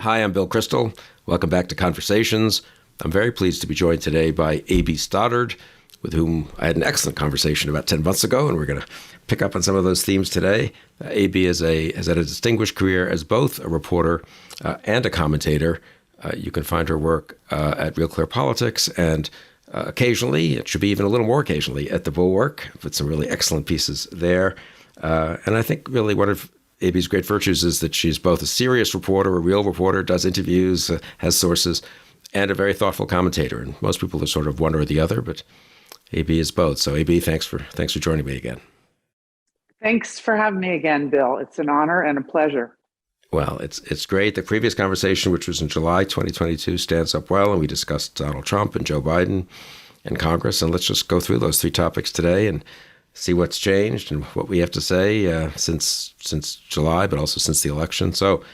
Hi, I'm Bill Crystal. Welcome back to Conversations. I'm very pleased to be joined today by A.B. Stoddard, with whom I had an excellent conversation about 10 months ago, and we're going to pick up on some of those themes today. A.B. has had a distinguished career as both a reporter and a commentator. You can find her work at Real Clear Politics and occasionally, it should be even a little more occasionally, at The Bulwark, with some really excellent pieces there. And I think really one of A.B.'s great virtues is that she's both a serious reporter, a real reporter, does interviews, has sources, and a very thoughtful commentator. And most people are sort of one or the other, but A.B. is both. So A.B., thanks for joining me again. Thanks for having me again, Bill. It's an honor and a pleasure. Well, it's great. The previous conversation, which was in July 2022, stands up well, and we discussed Donald Trump and Joe Biden and Congress. And let's just go through those three topics today and see what's changed and what we have to say since July, but also since the election. So,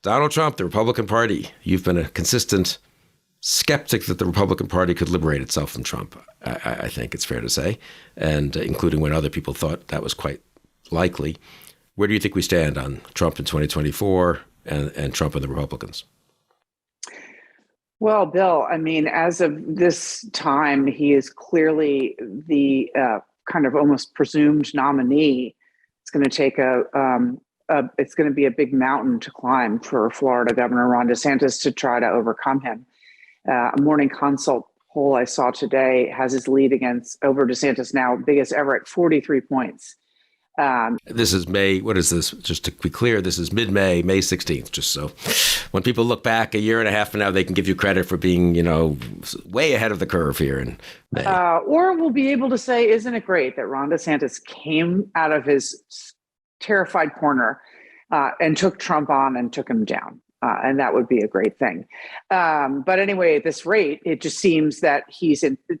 Donald Trump, the Republican Party, you've been a consistent skeptic that the Republican Party could liberate itself from Trump, I think it's fair to say, and including when other people thought that was quite likely. Where do you think we stand on Trump in 2024 and Trump and the Republicans? Well, Bill, I mean, as of this time, he is clearly the kind of almost presumed nominee. It's going to take it's going to be a big mountain to climb for Florida Governor Ron DeSantis to try to overcome him. A Morning Consult poll I saw today has his lead over DeSantis now biggest ever at 43 points. This is May. What is this? Just to be clear, this is mid-May, May 16th. Just so when people look back a year and a half from now, they can give you credit for being, way ahead of the curve here in May. Or we'll be able to say, isn't it great that Ron DeSantis came out of his terrified corner and took Trump on and took him down? And that would be a great thing. But anyway, at this rate, it just seems that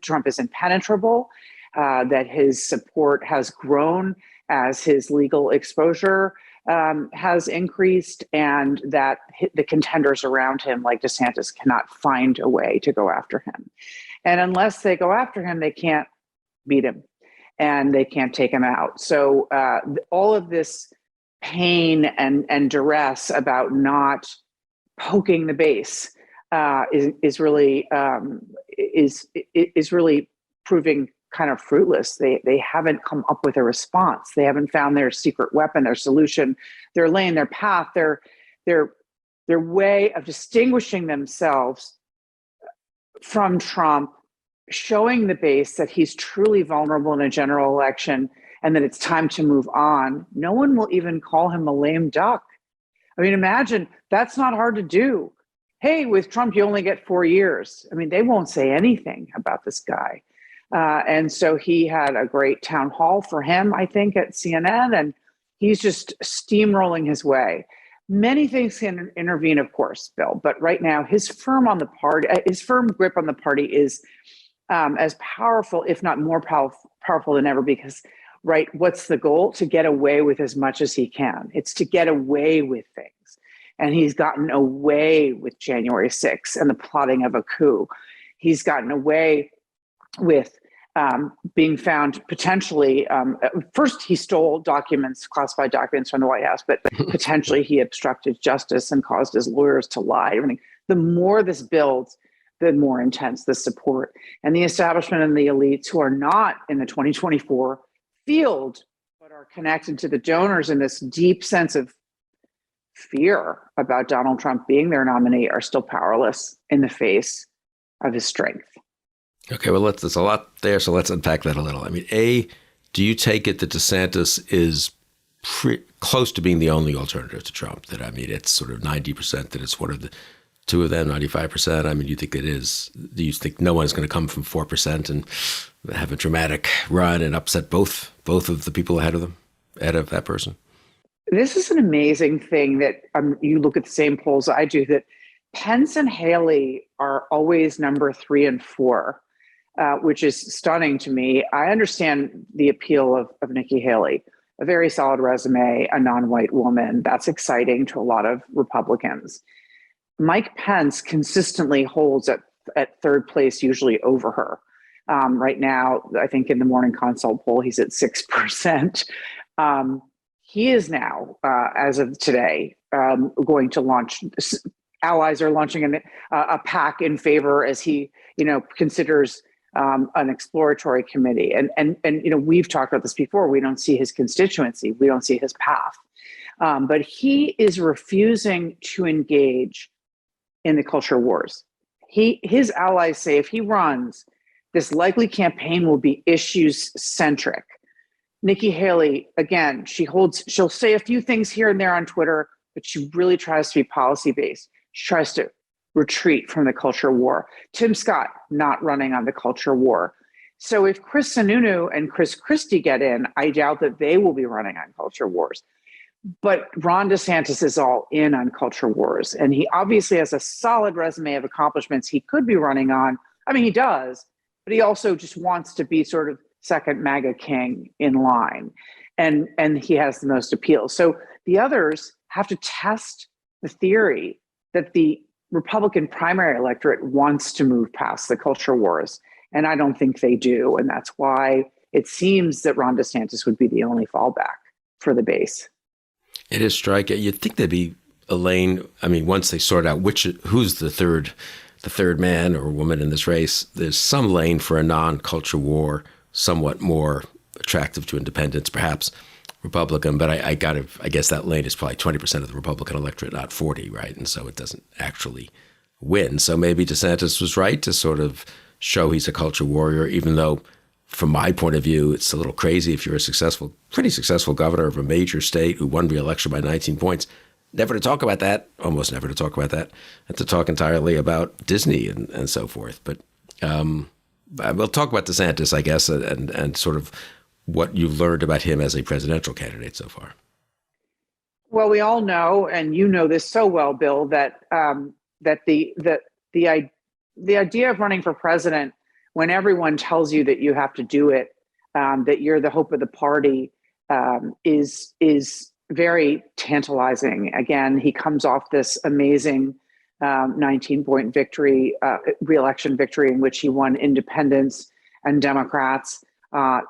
Trump is impenetrable, that his support has grown as his legal exposure has increased, and that the contenders around him, like DeSantis, cannot find a way to go after him. And unless they go after him, they can't beat him and they can't take him out. So all of this pain and duress about not poking the base is really proving kind of fruitless. They haven't come up with a response. They haven't found their secret weapon, their solution. They're laying their path, their way of distinguishing themselves from Trump, showing the base that he's truly vulnerable in a general election and that it's time to move on. No one will even call him a lame duck. I mean, imagine that's not hard to do. Hey, with Trump, you only get 4 years. I mean, they won't say anything about this guy. And so he had a great town hall for him, I think, at CNN, and he's just steamrolling his way. Many things can intervene, of course, Bill, but right now his firm grip on the party is as powerful, if not more powerful than ever, because, right, what's the goal? To get away with as much as he can. It's to get away with things. And he's gotten away with January 6th and the plotting of a coup. He's gotten away with being found potentially, first he stole classified documents from the White House, but potentially he obstructed justice and caused his lawyers to lie. Everything. The more this builds, the more intense the support. And the establishment and the elites who are not in the 2024 field, but are connected to the donors in this deep sense of fear about Donald Trump being their nominee, are still powerless in the face of his strength. Okay, well, there's a lot there, so let's unpack that a little. I mean, do you take it that DeSantis is close to being the only alternative to Trump? That, I mean, it's sort of 90%, that it's one of the two of them, 95%. I mean, you think it is? Do you think no one is going to come from 4% and have a dramatic run and upset both of the people ahead of that person? This is an amazing thing that you look at the same polls I do, that Pence and Haley are always number 3 and 4. Which is stunning to me. I understand the appeal of Nikki Haley, a very solid resume, a non-white woman. That's exciting to a lot of Republicans. Mike Pence consistently holds at third place, usually over her. Right now, I think in the Morning Consult poll, he's at 6%. He is now, as of today, going to launch allies are launching a PAC in favor as he, considers an exploratory committee. And we've talked about this before. We don't see his constituency. We don't see his path. But he is refusing to engage in the culture wars. His allies say if he runs, this likely campaign will be issues centric. Nikki Haley, again, she'll say a few things here and there on Twitter, but she really tries to be policy based. She tries to retreat from the culture war. Tim Scott not running on the culture war. So if Chris Sununu and Chris Christie get in, I doubt that they will be running on culture wars. But Ron DeSantis is all in on culture wars. And he obviously has a solid resume of accomplishments he could be running on. I mean, he does, but he also just wants to be sort of second MAGA king in line. And he has the most appeal. So the others have to test the theory that the Republican primary electorate wants to move past the culture wars. And I don't think they do. And that's why it seems that Ron DeSantis would be the only fallback for the base. It is striking. You'd think there'd be a lane. I mean, once they sort out who's the third man or woman in this race, there's some lane for a non-culture war, somewhat more attractive to independents, perhaps Republican. But I guess that lane is probably 20% of the Republican electorate, not 40, right? And so it doesn't actually win. So maybe DeSantis was right to sort of show he's a culture warrior, even though from my point of view, it's a little crazy if you're a pretty successful governor of a major state who won re-election by 19 points, never to talk about that, almost never to talk about that, and to talk entirely about Disney and so forth. But we'll talk about DeSantis, I guess, and sort of what you've learned about him as a presidential candidate so far. Well, we all know, and you know this so well, Bill, that the idea of running for president, when everyone tells you that you have to do it, that you're the hope of the party, is very tantalizing. Again, he comes off this amazing 19-point victory, re-election victory, in which he won independents and Democrats.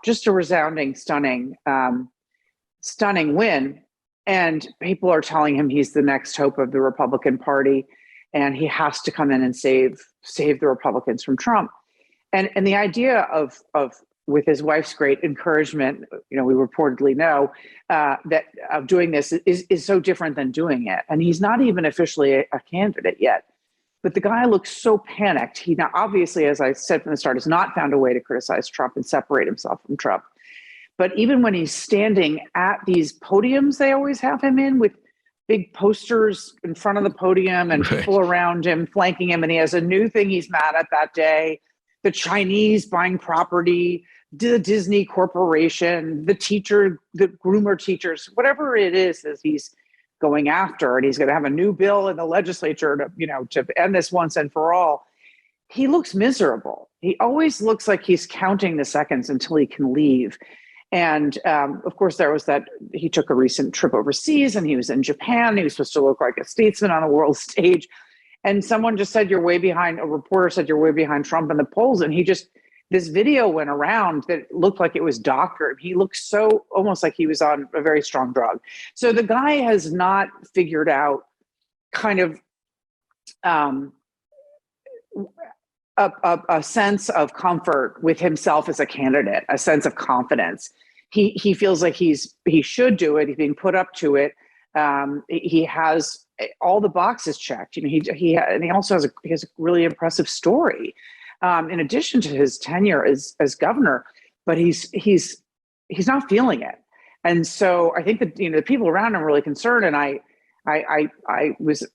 Just a resounding, stunning win. And people are telling him he's the next hope of the Republican Party, and he has to come in and save the Republicans from Trump. And the idea of with his wife's great encouragement, we reportedly know that of doing this is so different than doing it. And he's not even officially a candidate yet. But the guy looks so panicked. He now, obviously, as I said from the start, has not found a way to criticize Trump and separate himself from Trump. But even when he's standing at these podiums they always have him in, with big posters in front of the podium and people around him flanking him, and he has a new thing he's mad at that day: the Chinese buying property, the Disney Corporation, the groomer teachers, whatever it is he's going after. And he's going to have a new bill in the legislature to end this once and for all. He looks miserable. He always looks like he's counting the seconds until he can leave. And of course, there was that he took a recent trip overseas and he was in Japan. He was supposed to look like a statesman on a world stage. And someone just said, a reporter said, you're way behind Trump in the polls. And this video went around that looked like it was doctored. He looked so almost like he was on a very strong drug. So the guy has not figured out kind of a sense of comfort with himself as a candidate, a sense of confidence. He feels like he should do it. He's being put up to it. He has all the boxes checked. He also has a really impressive story, in addition to his tenure as governor. But he's not feeling it, and so I think that the people around him are really concerned. And I was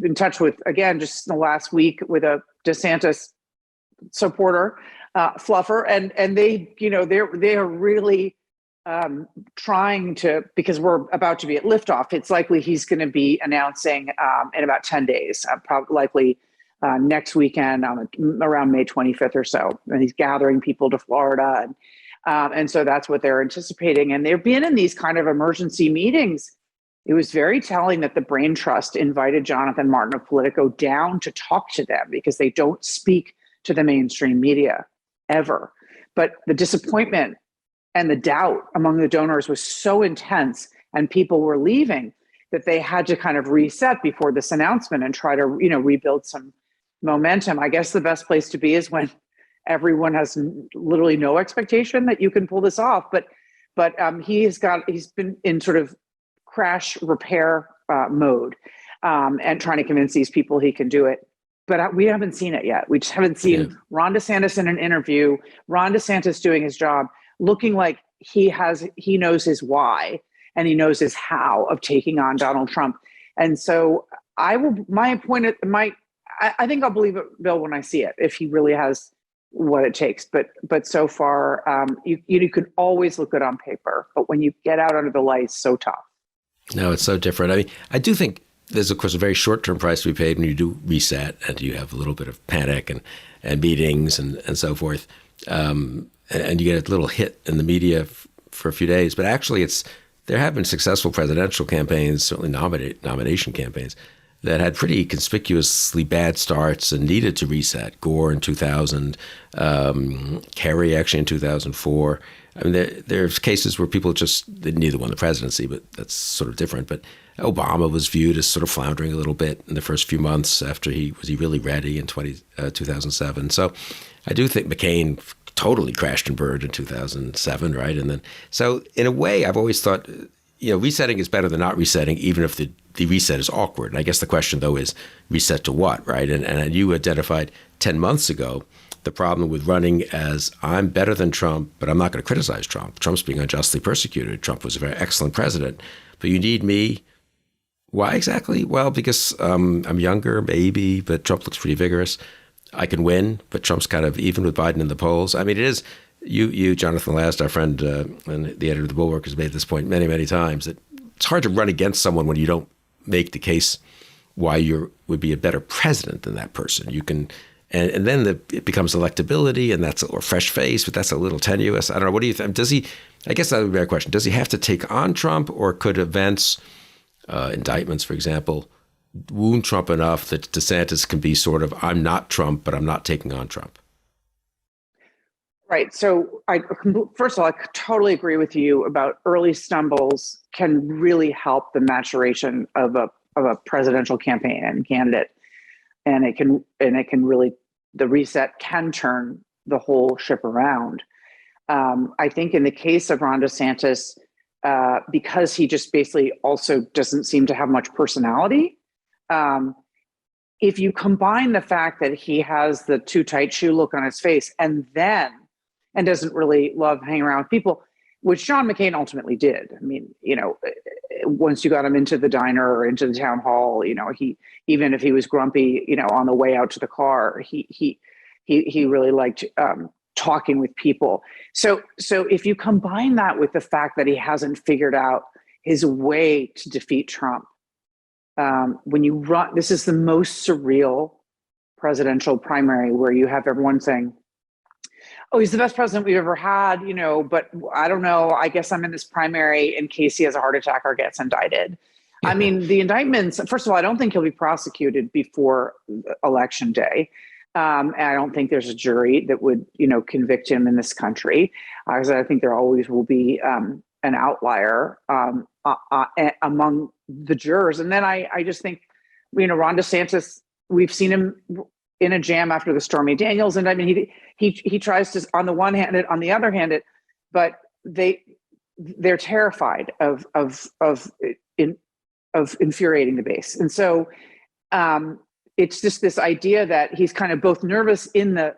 in touch with, again, just in the last week, with a DeSantis supporter, fluffer, and they are really trying to, because we're about to be at liftoff. It's likely he's going to be announcing in about 10 days, probably likely next weekend around May 25th or so. And he's gathering people to Florida. And so that's what they're anticipating. And they've been in these kind of emergency meetings. It was very telling that the Brain Trust invited Jonathan Martin of Politico down to talk to them, because they don't speak to the mainstream media ever. But the disappointment and the doubt among the donors was so intense, and people were leaving, that they had to kind of reset before this announcement and try to, rebuild some momentum. I guess the best place to be is when everyone has literally no expectation that you can pull this off. But he's been in sort of crash repair mode, and trying to convince these people he can do it. But we haven't seen it yet. We just haven't seen Ron DeSantis in an interview, Ron DeSantis doing his job, looking like he knows his why and he knows his how of taking on Donald Trump. And so I think I'll believe it, Bill, when I see it, if he really has what it takes. But so far, you could always look good on paper, but when you get out under the lights, so tough. No, it's so different. I mean, I do think there's, of course, a very short-term price to be paid when you do reset and you have a little bit of panic and meetings and so forth. And you get a little hit in the media for a few days. But actually, there have been successful presidential campaigns, certainly nomination campaigns, that had pretty conspicuously bad starts and needed to reset. Gore in 2000, Kerry actually in 2004. I mean, there's cases where people they neither won the presidency, but that's sort of different. But Obama was viewed as sort of floundering a little bit in the first few months after he really ready in 2007. So I do think McCain totally crashed and burned in 2007, right? And then, so in a way, I've always thought, resetting is better than not resetting, even if the reset is awkward. And I guess the question, though, is reset to what, right? And you identified 10 months ago the problem with running as I'm better than Trump, but I'm not going to criticize Trump. Trump's being unjustly persecuted. Trump was a very excellent president, but you need me. Why exactly? Well, because I'm younger, maybe, but Trump looks pretty vigorous. I can win, but Trump's kind of even with Biden in the polls. I mean, it is, you, Jonathan Last, our friend and the editor of The Bulwark, has made this point many, many times, that it's hard to run against someone when you don't make the case why you would be a better president than that person. You can, and then it becomes electability, and that's or fresh face, but that's a little tenuous. I don't know. What do you think? Does he? I guess that would be my question. Does he have to take on Trump, or could events, indictments, for example, wound Trump enough that DeSantis can be sort of, I'm not Trump, but I'm not taking on Trump? Right. So first of all, I totally agree with you about early stumbles can really help the maturation of a presidential campaign and candidate. And it can really, the reset can turn the whole ship around. I think in the case of Ron DeSantis, because he just basically also doesn't seem to have much personality, if you combine the fact that he has the too tight shoe look on his face and doesn't really love hanging around with people, which John McCain ultimately did. I mean, once you got him into the diner or into the town hall, he, even if he was grumpy, on the way out to the car, he really liked talking with people. So if you combine that with the fact that he hasn't figured out his way to defeat Trump, when you run, this is the most surreal presidential primary where you have everyone saying, oh, he's the best president we've ever had, but I don't know. I guess I'm in this primary in case he has a heart attack or gets indicted. I mean, the indictments, first of all, I don't think he'll be prosecuted before election day. And I don't think there's a jury that would, convict him in this country. Because I think there always will be an outlier among the jurors. And then I just think, Ron DeSantis, we've seen him in a jam after the Stormy Daniels. And I mean, he tries to, on the one hand, on the other hand, but they're terrified of infuriating the base. And so it's just this idea that he's kind of both nervous in the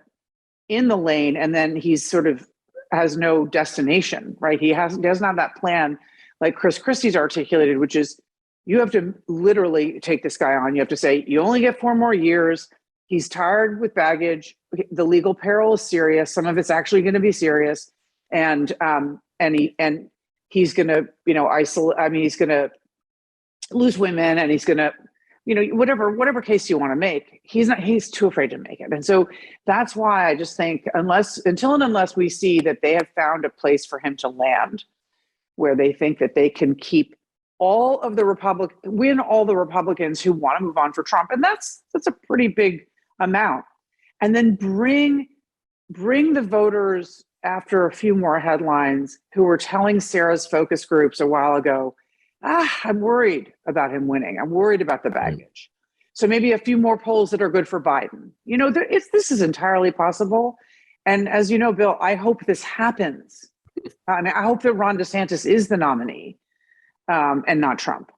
lane, and then he's sort of has no destination, right? He doesn't have that plan like Chris Christie's articulated, which is you have to literally take this guy on. You have to say, you only get 4 more years. He's tired with baggage. The legal peril is serious. Some of it's actually going to be serious. And he's going to, isolate. I mean, he's going to lose women, and he's going to, whatever case you want to make, he's too afraid to make it. And so that's why I just think unless we see that they have found a place for him to land where they think that they can keep win all the Republicans who want to move on for Trump. And that's a pretty big amount. And then bring the voters after a few more headlines who were telling Sarah's focus groups a while ago, I'm worried about him winning. I'm worried about the baggage. So maybe a few more polls that are good for Biden. This is entirely possible. And as you know, Bill, I hope this happens. I mean, I hope that Ron DeSantis is the nominee and not Trump,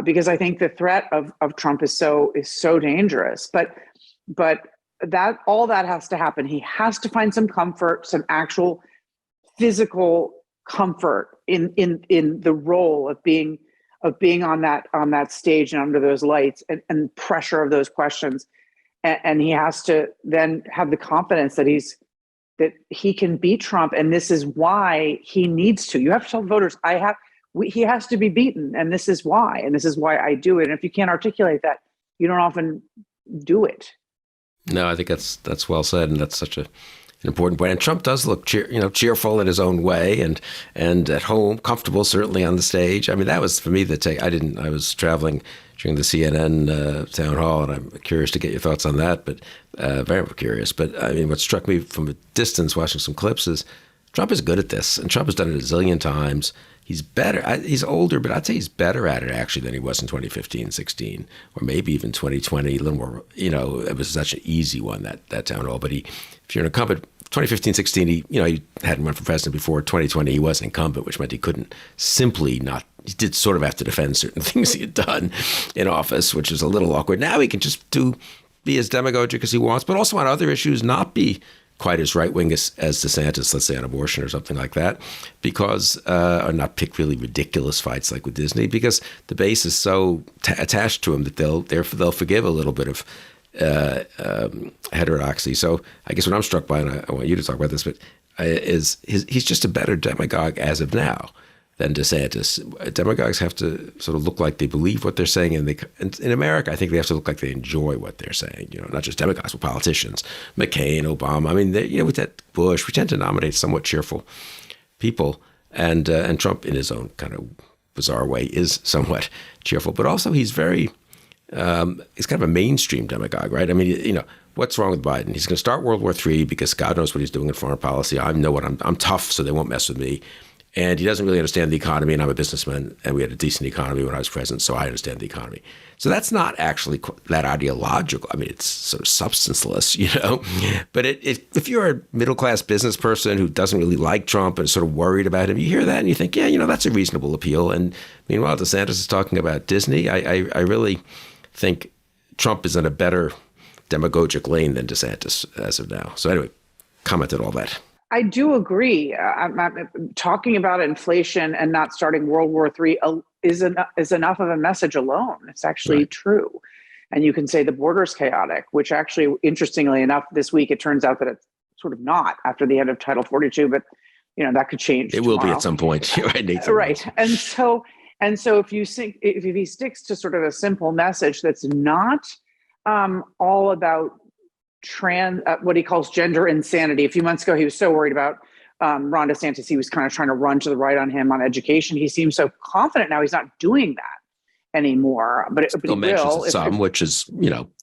because I think the threat of Trump is so dangerous. But that all that has to happen. He has to find some comfort, some actual physical comfort in the role of being on that stage and under those lights and pressure of those questions. And he has to then have the confidence that he can beat Trump. And this is why he needs to. You have to tell voters, he has to be beaten. And this is why. And this is why I do it. And if you can't articulate that, you don't often do it. No, I think that's well said. And that's such an important point. And Trump does look cheerful in his own way and at home, comfortable, certainly on the stage. I mean, that was for me the take. I was traveling during the CNN town hall, and I'm curious to get your thoughts on that, but very curious. But I mean, what struck me from a distance watching some clips is Trump is good at this, and Trump has done it a zillion times. He's better. He's older, but I'd say he's better at it actually than he was in 2015, 16, or maybe even 2020. A little more, it was such an easy one, that town hall. But if you're an incumbent, 2015, 16, he hadn't run for president before. 2020, he was an incumbent, which meant he couldn't simply not. He did sort of have to defend certain things he had done in office, which is a little awkward. Now he can just be as demagogic as he wants, but also on other issues not be quite as right-wing as DeSantis, let's say on abortion or something like that, because or not pick really ridiculous fights like with Disney, because the base is so attached to him that they'll forgive a little bit of heterodoxy. So I guess what I'm struck by, and I want you to talk about this, but is he's just a better demagogue as of now than DeSantis. Demagogues have to sort of look like they believe what they're saying, and in America, I think they have to look like they enjoy what they're saying. Not just demagogues, but politicians, McCain, Obama. I mean, with that Bush, we tend to nominate somewhat cheerful people, and Trump, in his own kind of bizarre way, is somewhat cheerful, but also he's very. He's kind of a mainstream demagogue, right? I mean, what's wrong with Biden? He's going to start World War III because God knows what he's doing in foreign policy. I know what I'm tough, so they won't mess with me. And he doesn't really understand the economy, and I'm a businessman, and we had a decent economy when I was president, so I understand the economy. So that's not actually that ideological. I mean, it's sort of substanceless, But if you're a middle-class business person who doesn't really like Trump and is sort of worried about him, you hear that and you think, yeah, that's a reasonable appeal. And meanwhile, DeSantis is talking about Disney. I really think Trump is in a better demagogic lane than DeSantis as of now. So anyway, comment on all that. I do agree. I'm talking about inflation and not starting World War III is enough of a message alone. It's actually right. True. And you can say the border's chaotic, which actually, interestingly enough, this week, it turns out that it's sort of not after the end of Title 42, but that could change. It tomorrow. Will be at some point. Right, Nathan. Right. And so if he sticks to sort of a simple message that's not all about what he calls gender insanity. A few months ago, he was so worried about Ron DeSantis. He was kind of trying to run to the right on him on education. He seems so confident now. He's not doing that anymore. But he mentions some, which is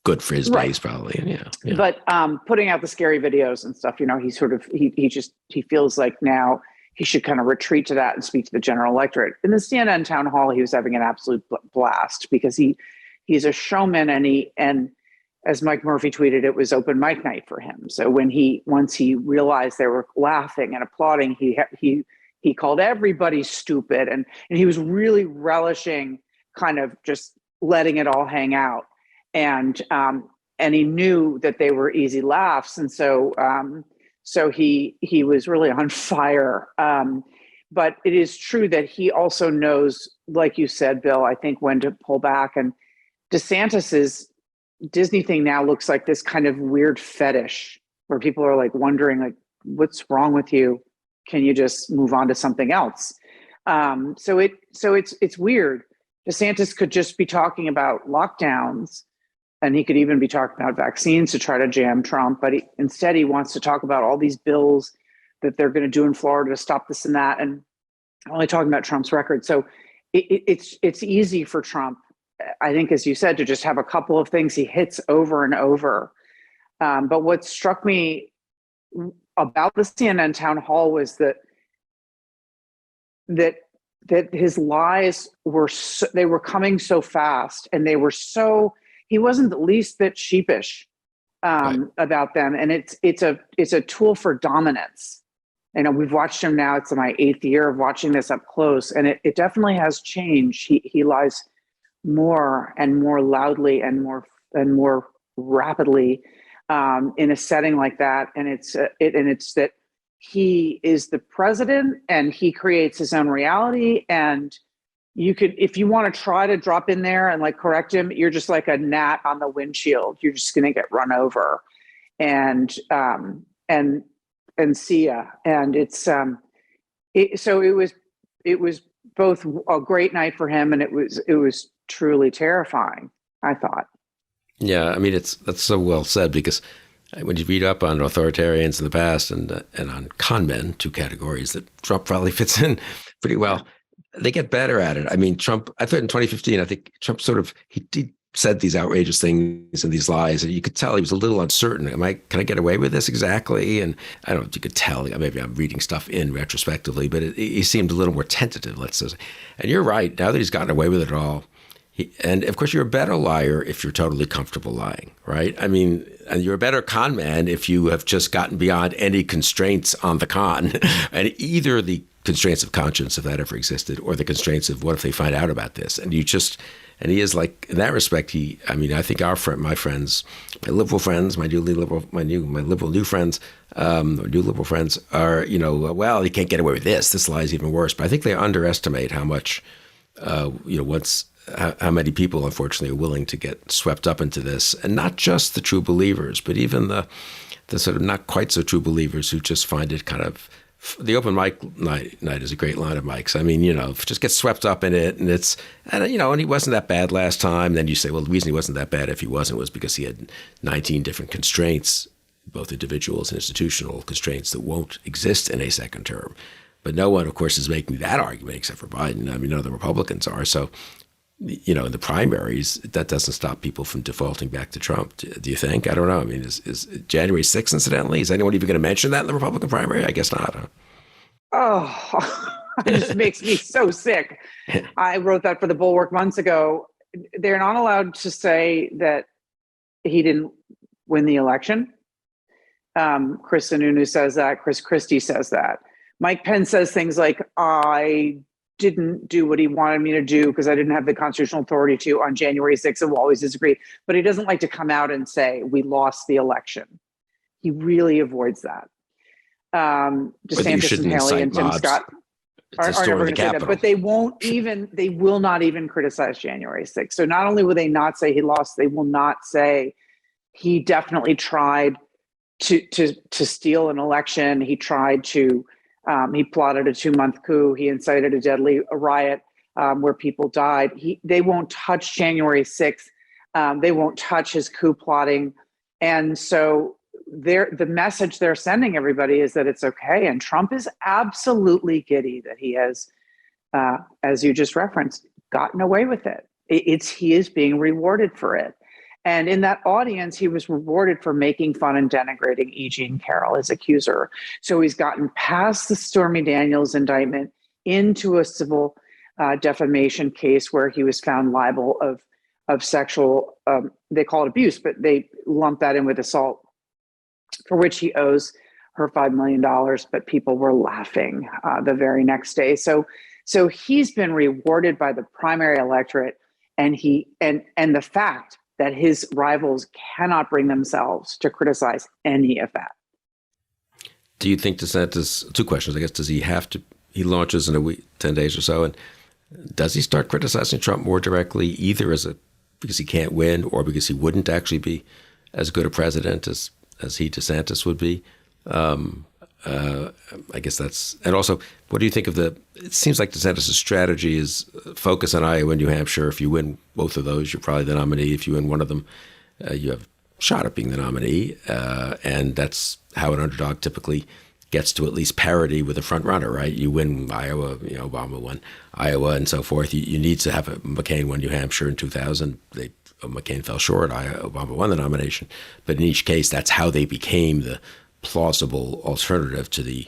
good for his base, probably. Yeah. But putting out the scary videos and stuff, he feels like now he should kind of retreat to that and speak to the general electorate. In the CNN town hall, he was having an absolute blast because he's a showman and as Mike Murphy tweeted, it was open mic night for him. So once he realized they were laughing and applauding, he called everybody stupid, and he was really relishing kind of just letting it all hang out. And he knew that they were easy laughs, and so he was really on fire. But it is true that he also knows, like you said, Bill, I think when to pull back. And DeSantis's Disney thing now looks like this kind of weird fetish where people are like wondering, like, what's wrong with you? Can you just move on to something else? So it's weird. DeSantis could just be talking about lockdowns, and he could even be talking about vaccines to try to jam Trump. But instead, he wants to talk about all these bills that they're going to do in Florida to stop this and that, and only talking about Trump's record. So it's easy for Trump, I think, as you said, to just have a couple of things he hits over and over. But what struck me about the CNN town hall was that that his lies were they were coming so fast, and he wasn't the least bit sheepish Right. about them, and it's a tool for dominance. We've watched him now. It's my 8th year of watching this up close, and it definitely has changed. He lies more and more loudly and more rapidly in a setting like that, and it's that he is the president and he creates his own reality. And you could, if you want to try to drop in there and like correct him, you're just like a gnat on the windshield. You're just going to get run over, and see ya. And so it was both a great night for him, and it was truly terrifying, I thought. Yeah, I mean, that's so well said, because when you read up on authoritarians in the past and on con men, two categories that Trump probably fits in pretty well, they get better at it. I mean, Trump, I thought in 2015, I think Trump he said these outrageous things and these lies, and you could tell he was a little uncertain. Can I get away with this exactly? And I don't know if you could tell, maybe I'm reading stuff in retrospectively, but he seemed a little more tentative, let's say. And you're right, now that he's gotten away with it all, and of course, you're a better liar if you're totally comfortable lying, right? I mean, and you're a better con man if you have just gotten beyond any constraints on the con, and either the constraints of conscience, if that ever existed, or the constraints of what if they find out about this. And he is like, in that respect, I think my friends, my liberal friends, my new liberal friends are, well, he can't get away with this. This lie is even worse. But I think they underestimate how much, how many people, unfortunately, are willing to get swept up into this, and not just the true believers, but even the sort of not quite so true believers who just find it kind of. The open mic night is a great line of Mike's. I mean, just get swept up in it, and and he wasn't that bad last time. Then you say, well, the reason he wasn't that bad, if he wasn't, was because he had 19 different constraints, both individuals and institutional constraints that won't exist in a second term. But no one, of course, is making that argument except for Biden. I mean, none of the Republicans are. So, in the primaries, that doesn't stop people from defaulting back to Trump. Do you think? I don't know. I mean, is January 6th, incidentally, is anyone even going to mention that in the Republican primary? I guess not. Huh? Oh, it just makes me so sick. I wrote that for the Bulwark months ago. They're not allowed to say that he didn't win the election. Chris Sununu says that. Chris Christie says that. Mike Pence says things like, I didn't do what he wanted me to do because I didn't have the constitutional authority to on January 6th, and we'll always disagree. But he doesn't like to come out and say, we lost the election. He really avoids that. DeSantis and Haley and Tim Scott are never going to say that, but they will not even criticize January 6th. So not only will they not say he lost, they will not say he definitely tried to steal an election. He tried to, he plotted a 2-month coup. He incited a deadly riot where people died. They won't touch January 6th. They won't touch his coup plotting. And so the message they're sending everybody is that it's okay. And Trump is absolutely giddy that he has, as you just referenced, gotten away with it. He is being rewarded for it. And in that audience, he was rewarded for making fun and denigrating E. Jean Carroll, his accuser. So he's gotten past the Stormy Daniels indictment into a civil defamation case where he was found liable of sexual, they call it abuse, but they lump that in with assault, for which he owes her $5 million, but people were laughing the very next day. So he's been rewarded by the primary electorate, and the fact that his rivals cannot bring themselves to criticize any of that. Do you think DeSantis, 2 questions, I guess, does he have to, he launches in a week, 10 days or so, and does he start criticizing Trump more directly, either because he can't win or because he wouldn't actually be as good a president as he, DeSantis, would be? I guess that's, and also, what do you think of it seems like DeSantis' strategy is focus on Iowa and New Hampshire. If you win both of those, you're probably the nominee. If you win one of them, you have a shot at being the nominee. And that's how an underdog typically gets to at least parity with a front runner, right? You win Iowa, Obama won Iowa and so forth. You need to have McCain won New Hampshire in 2000. McCain fell short. Obama won the nomination. But in each case, that's how they became the plausible alternative to the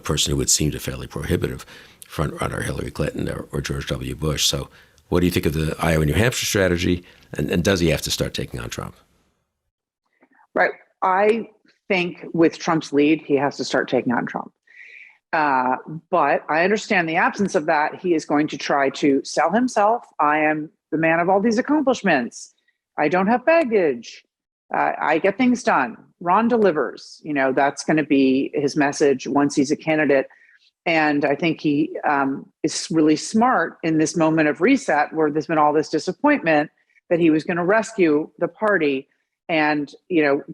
person who would seem to fairly prohibitive front runner Hillary Clinton or George W. Bush. So what do you think of the Iowa, New Hampshire strategy? And does he have to start taking on Trump? Right. I think with Trump's lead, he has to start taking on Trump. But I understand the absence of that. He is going to try to sell himself. I am the man of all these accomplishments. I don't have baggage. I get things done. Ron delivers. That's going to be his message once he's a candidate. And I think he is really smart in this moment of reset where there's been all this disappointment that he was going to rescue the party and,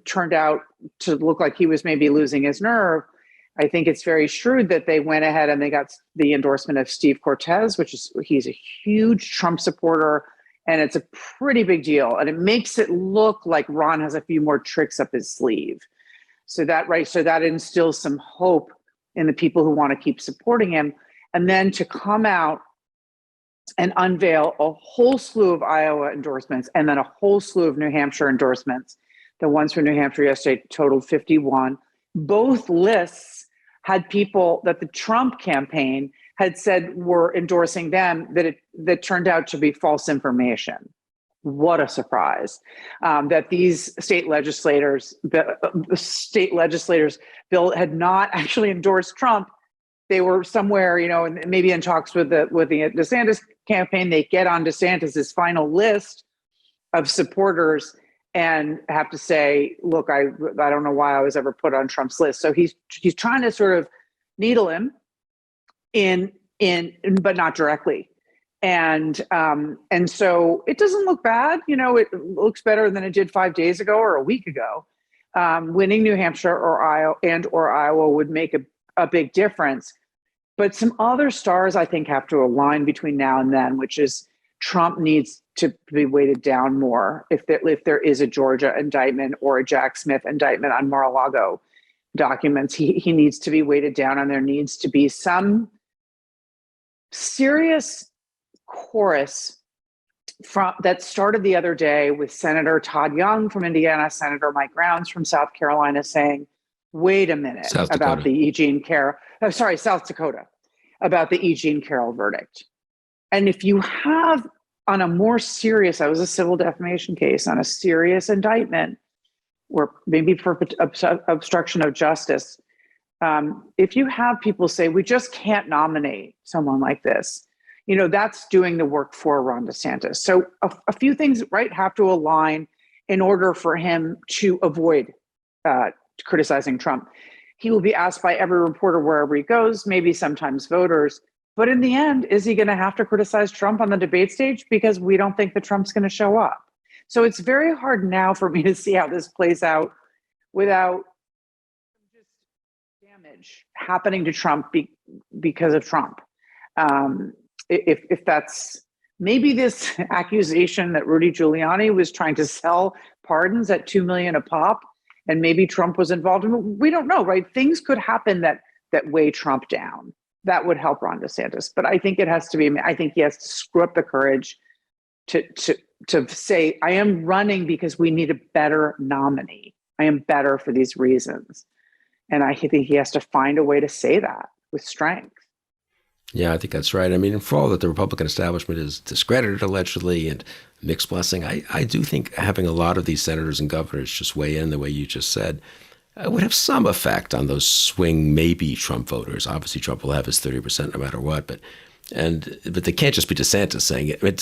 turned out to look like he was maybe losing his nerve. I think it's very shrewd that they went ahead and they got the endorsement of Steve Cortez, he's a huge Trump supporter, and it's a pretty big deal. And it makes it look like Ron has a few more tricks up his sleeve. So that instills some hope in the people who want to keep supporting him. And then to come out and unveil a whole slew of Iowa endorsements and then a whole slew of New Hampshire endorsements. The ones for New Hampshire yesterday totaled 51. Both lists had people that the Trump campaign had said were endorsing them that turned out to be false information. What a surprise that these state legislators bill had not actually endorsed Trump. They were somewhere, and maybe in talks with the DeSantis campaign. They get on DeSantis's final list of supporters and have to say, look, I don't know why I was ever put on Trump's list. So he's trying to sort of needle him in but not directly. And so it doesn't look bad. It looks better than it did 5 days ago or a week ago. Winning New Hampshire or Iowa would make a big difference. But some other stars, I think, have to align between now and then, which is Trump needs to be weighted down more if there is a Georgia indictment or a Jack Smith indictment on Mar-a-Lago documents. He needs to be weighted down, and there needs to be some serious chorus that started the other day with Senator Todd Young from Indiana, Senator Mike Rounds from South Carolina saying, wait a minute, about the South Dakota, about the E. Jean Carroll verdict. And if you have on a more serious, that was a civil defamation case, on a serious indictment, or maybe for obstruction of justice, if you have people say, we just can't nominate someone like this, that's doing the work for Ron DeSantis. So a few things, right, have to align in order for him to avoid criticizing Trump. He will be asked by every reporter wherever he goes, maybe sometimes voters. But in the end, is he going to have to criticize Trump on the debate stage? Because we don't think that Trump's going to show up. So it's very hard now for me to see how this plays out without just damage happening to Trump because of Trump. If that's maybe this accusation that Rudy Giuliani was trying to sell pardons at $2 million a pop, and maybe Trump was involved in it. We don't know, right? Things could happen that weigh Trump down. That would help Ron DeSantis. But I think he has to screw up the courage to say, I am running because we need a better nominee. I am better for these reasons. And I think he has to find a way to say that with strength. Yeah, I think that's right. I mean, for all that the Republican establishment is discredited allegedly and mixed blessing, I do think having a lot of these senators and governors just weigh in the way you just said would have some effect on those swing maybe Trump voters. Obviously, Trump will have his 30% no matter what, but they can't just be DeSantis saying it. I mean,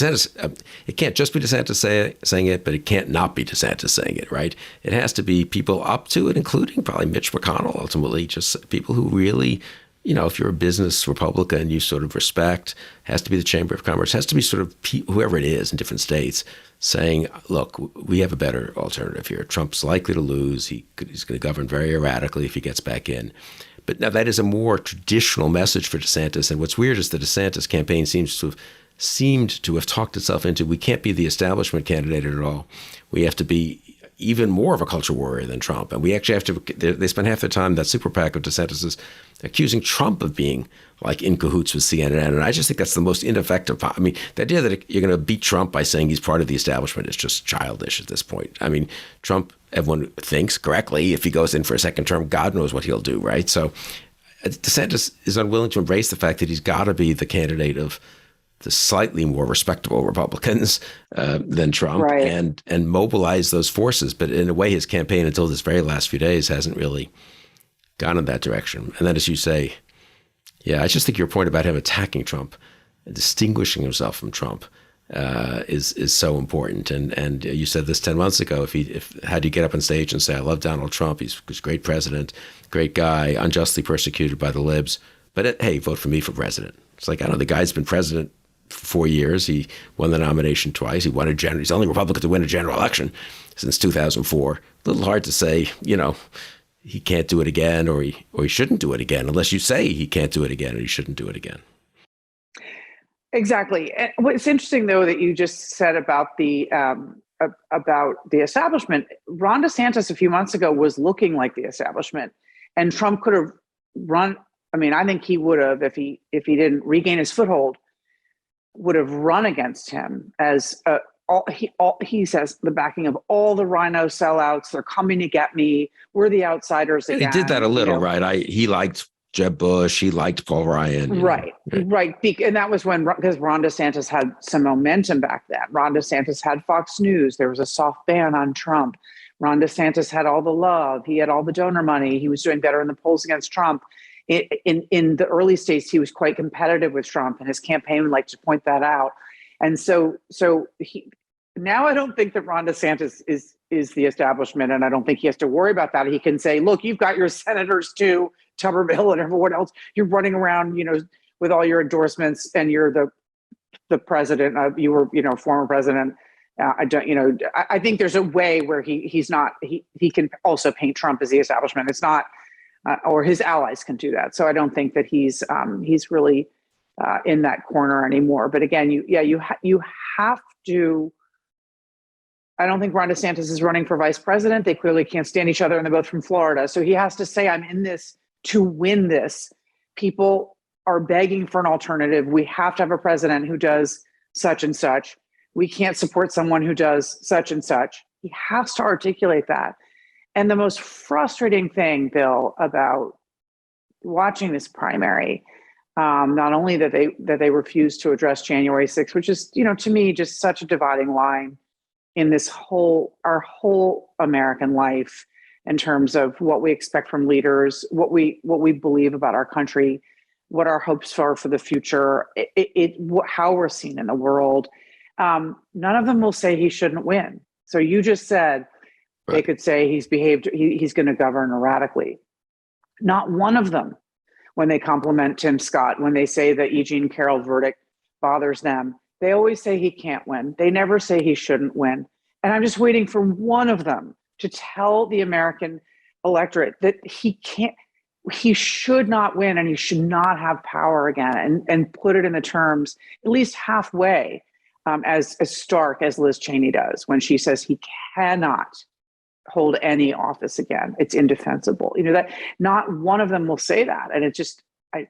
it can't just be DeSantis saying it, but it can't not be DeSantis saying it, right? It has to be people up to it, including probably Mitch McConnell, ultimately, just people who really, if you're a business Republican, you sort of respect, has to be the Chamber of Commerce, has to be sort of whoever it is in different states saying, look, we have a better alternative here. Trump's likely to lose. He's going to govern very erratically if he gets back in. But now that is a more traditional message for DeSantis. And what's weird is the DeSantis campaign seemed to have talked itself into, we can't be the establishment candidate at all. We have to be even more of a culture warrior than Trump. And we actually have to, they spend half their time, that super PAC of DeSantis is accusing Trump of being like in cahoots with CNN. And I just think that's the most ineffective. I mean, the idea that you're going to beat Trump by saying he's part of the establishment is just childish at this point. I mean, Trump, everyone thinks correctly, if he goes in for a second term, God knows what he'll do, right? So DeSantis is unwilling to embrace the fact that he's got to be the candidate of the slightly more respectable Republicans than Trump, Right. and mobilize those forces. But in a way, his campaign until this very last few days hasn't really gone in that direction. And then, as you say, yeah, I just think your point about him attacking Trump and distinguishing himself from Trump is so important. And you said this 10 months ago. If had you get up on stage and say, "I love Donald Trump. He's a great president, great guy, unjustly persecuted by the libs, but hey, vote for me for president." It's like, I don't know, the guy's been president for 4 years. He won the nomination twice. He's the only Republican to win a general election since 2004. A little hard to say, he can't do it again, or he shouldn't do it again, unless you say he can't do it again or he shouldn't do it again. Exactly. And what's interesting, though, that you just said about the establishment. Ron DeSantis a few months ago was looking like the establishment, and Trump could have run. I mean, I think he would have, if he didn't regain his foothold, would have run against him as he says the backing of all the Rhino sellouts. They're coming to get me. We're the outsiders again. He did that a little, right? He liked Jeb Bush. He liked Paul Ryan. Right. And that was because Ron DeSantis had some momentum back then. Ron DeSantis had Fox News. There was a soft ban on Trump. Ron DeSantis had all the love. He had all the donor money. He was doing better in the polls against Trump. In the early states, he was quite competitive with Trump, and his campaign would like to point that out. And so now I don't think that Ron DeSantis is the establishment, and I don't think he has to worry about that. He can say, look, you've got your senators too, Tuberville and everyone else. You're running around, with all your endorsements, and you're the president. You were, former president. I think there's a way where he can also paint Trump as the establishment. It's not, or his allies can do that. So I don't think that he's really in that corner anymore. But again, you have to. I don't think Ron DeSantis is running for vice president. They clearly can't stand each other, and they're both from Florida. So he has to say, I'm in this to win this. People are begging for an alternative. We have to have a president who does such and such. We can't support someone who does such and such. He has to articulate that. And the most frustrating thing, Bill, about watching this primary, not only that they refuse to address January 6th, which is, to me, just such a dividing line in our whole American life, in terms of what we expect from leaders, what we believe about our country, what our hopes are for the future, how we're seen in the world. None of them will say he shouldn't win. So you just said they could say he's going to govern erratically. Not one of them, when they compliment Tim Scott, when they say that E. Jean Carroll verdict bothers them, they always say he can't win. They never say he shouldn't win. And I'm just waiting for one of them to tell the American electorate that he should not win, and he should not have power again, and put it in the terms at least halfway as stark as Liz Cheney does when she says he cannot hold any office again. It's indefensible. That not one of them will say that. And it just, I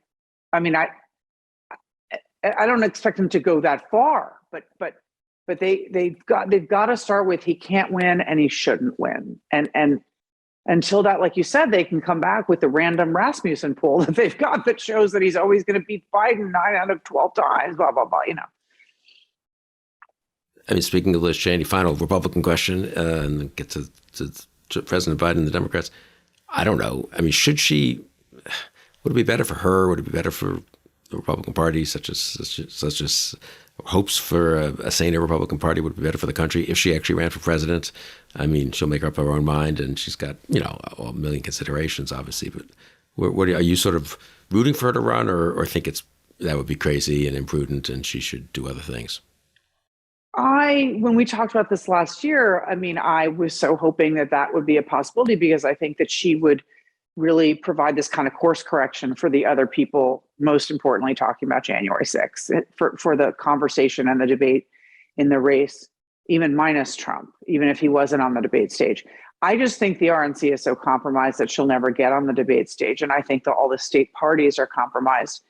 don't expect them to go that far, but they've got to start with he can't win and he shouldn't win. And until that, like you said, they can come back with the random Rasmussen poll that they've got that shows that he's always going to beat Biden 9 out of 12 times, blah, blah, blah, I mean, speaking of Liz Cheney, final Republican question, and then get to President Biden and the Democrats. I don't know. I mean, would it be better for her? Would it be better for the Republican Party, such as hopes for a saner Republican Party? Would it be better for the country if she actually ran for president? I mean, she'll make up her own mind, and she's got, a million considerations, obviously. But what are you sort of rooting for her to run, or think that would be crazy and imprudent, and she should do other things? When we talked about this last year, I was so hoping that would be a possibility, because I think that she would really provide this kind of course correction for the other people, most importantly, talking about January 6th, for the conversation and the debate in the race, even minus Trump, even if he wasn't on the debate stage. I just think the RNC is so compromised that she'll never get on the debate stage. And I think that all the state parties are compromised,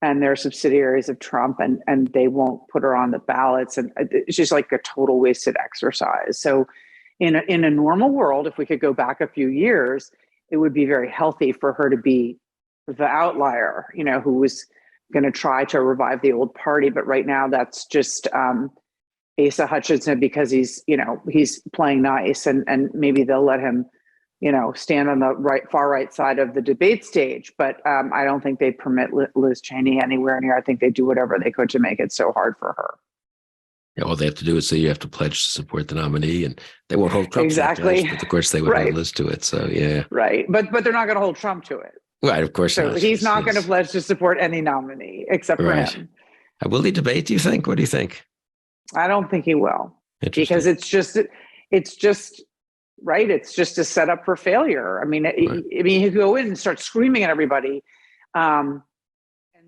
and they're subsidiaries of Trump, and they won't put her on the ballots. And it's just like a total wasted exercise. So in a normal world, if we could go back a few years, it would be very healthy for her to be the outlier, who was going to try to revive the old party. But right now, that's just Asa Hutchinson, because he's playing nice, and maybe they'll let him, stand on the far right side of the debate stage. But I don't think they permit Liz Cheney anywhere near. I think they do whatever they could to make it so hard for her. Yeah, all they have to do is say you have to pledge to support the nominee, and they won't hold Trump exactly. to that pledge, but of course they would hold Liz to it. So yeah, right. But they're not going to hold Trump to it. Right, of course. So he's not going to pledge to support any nominee except for him. Will he debate? Do you think? What do you think? I don't think he will, because it's just right. It's just a setup for failure. I mean, he could go in and start screaming at everybody, and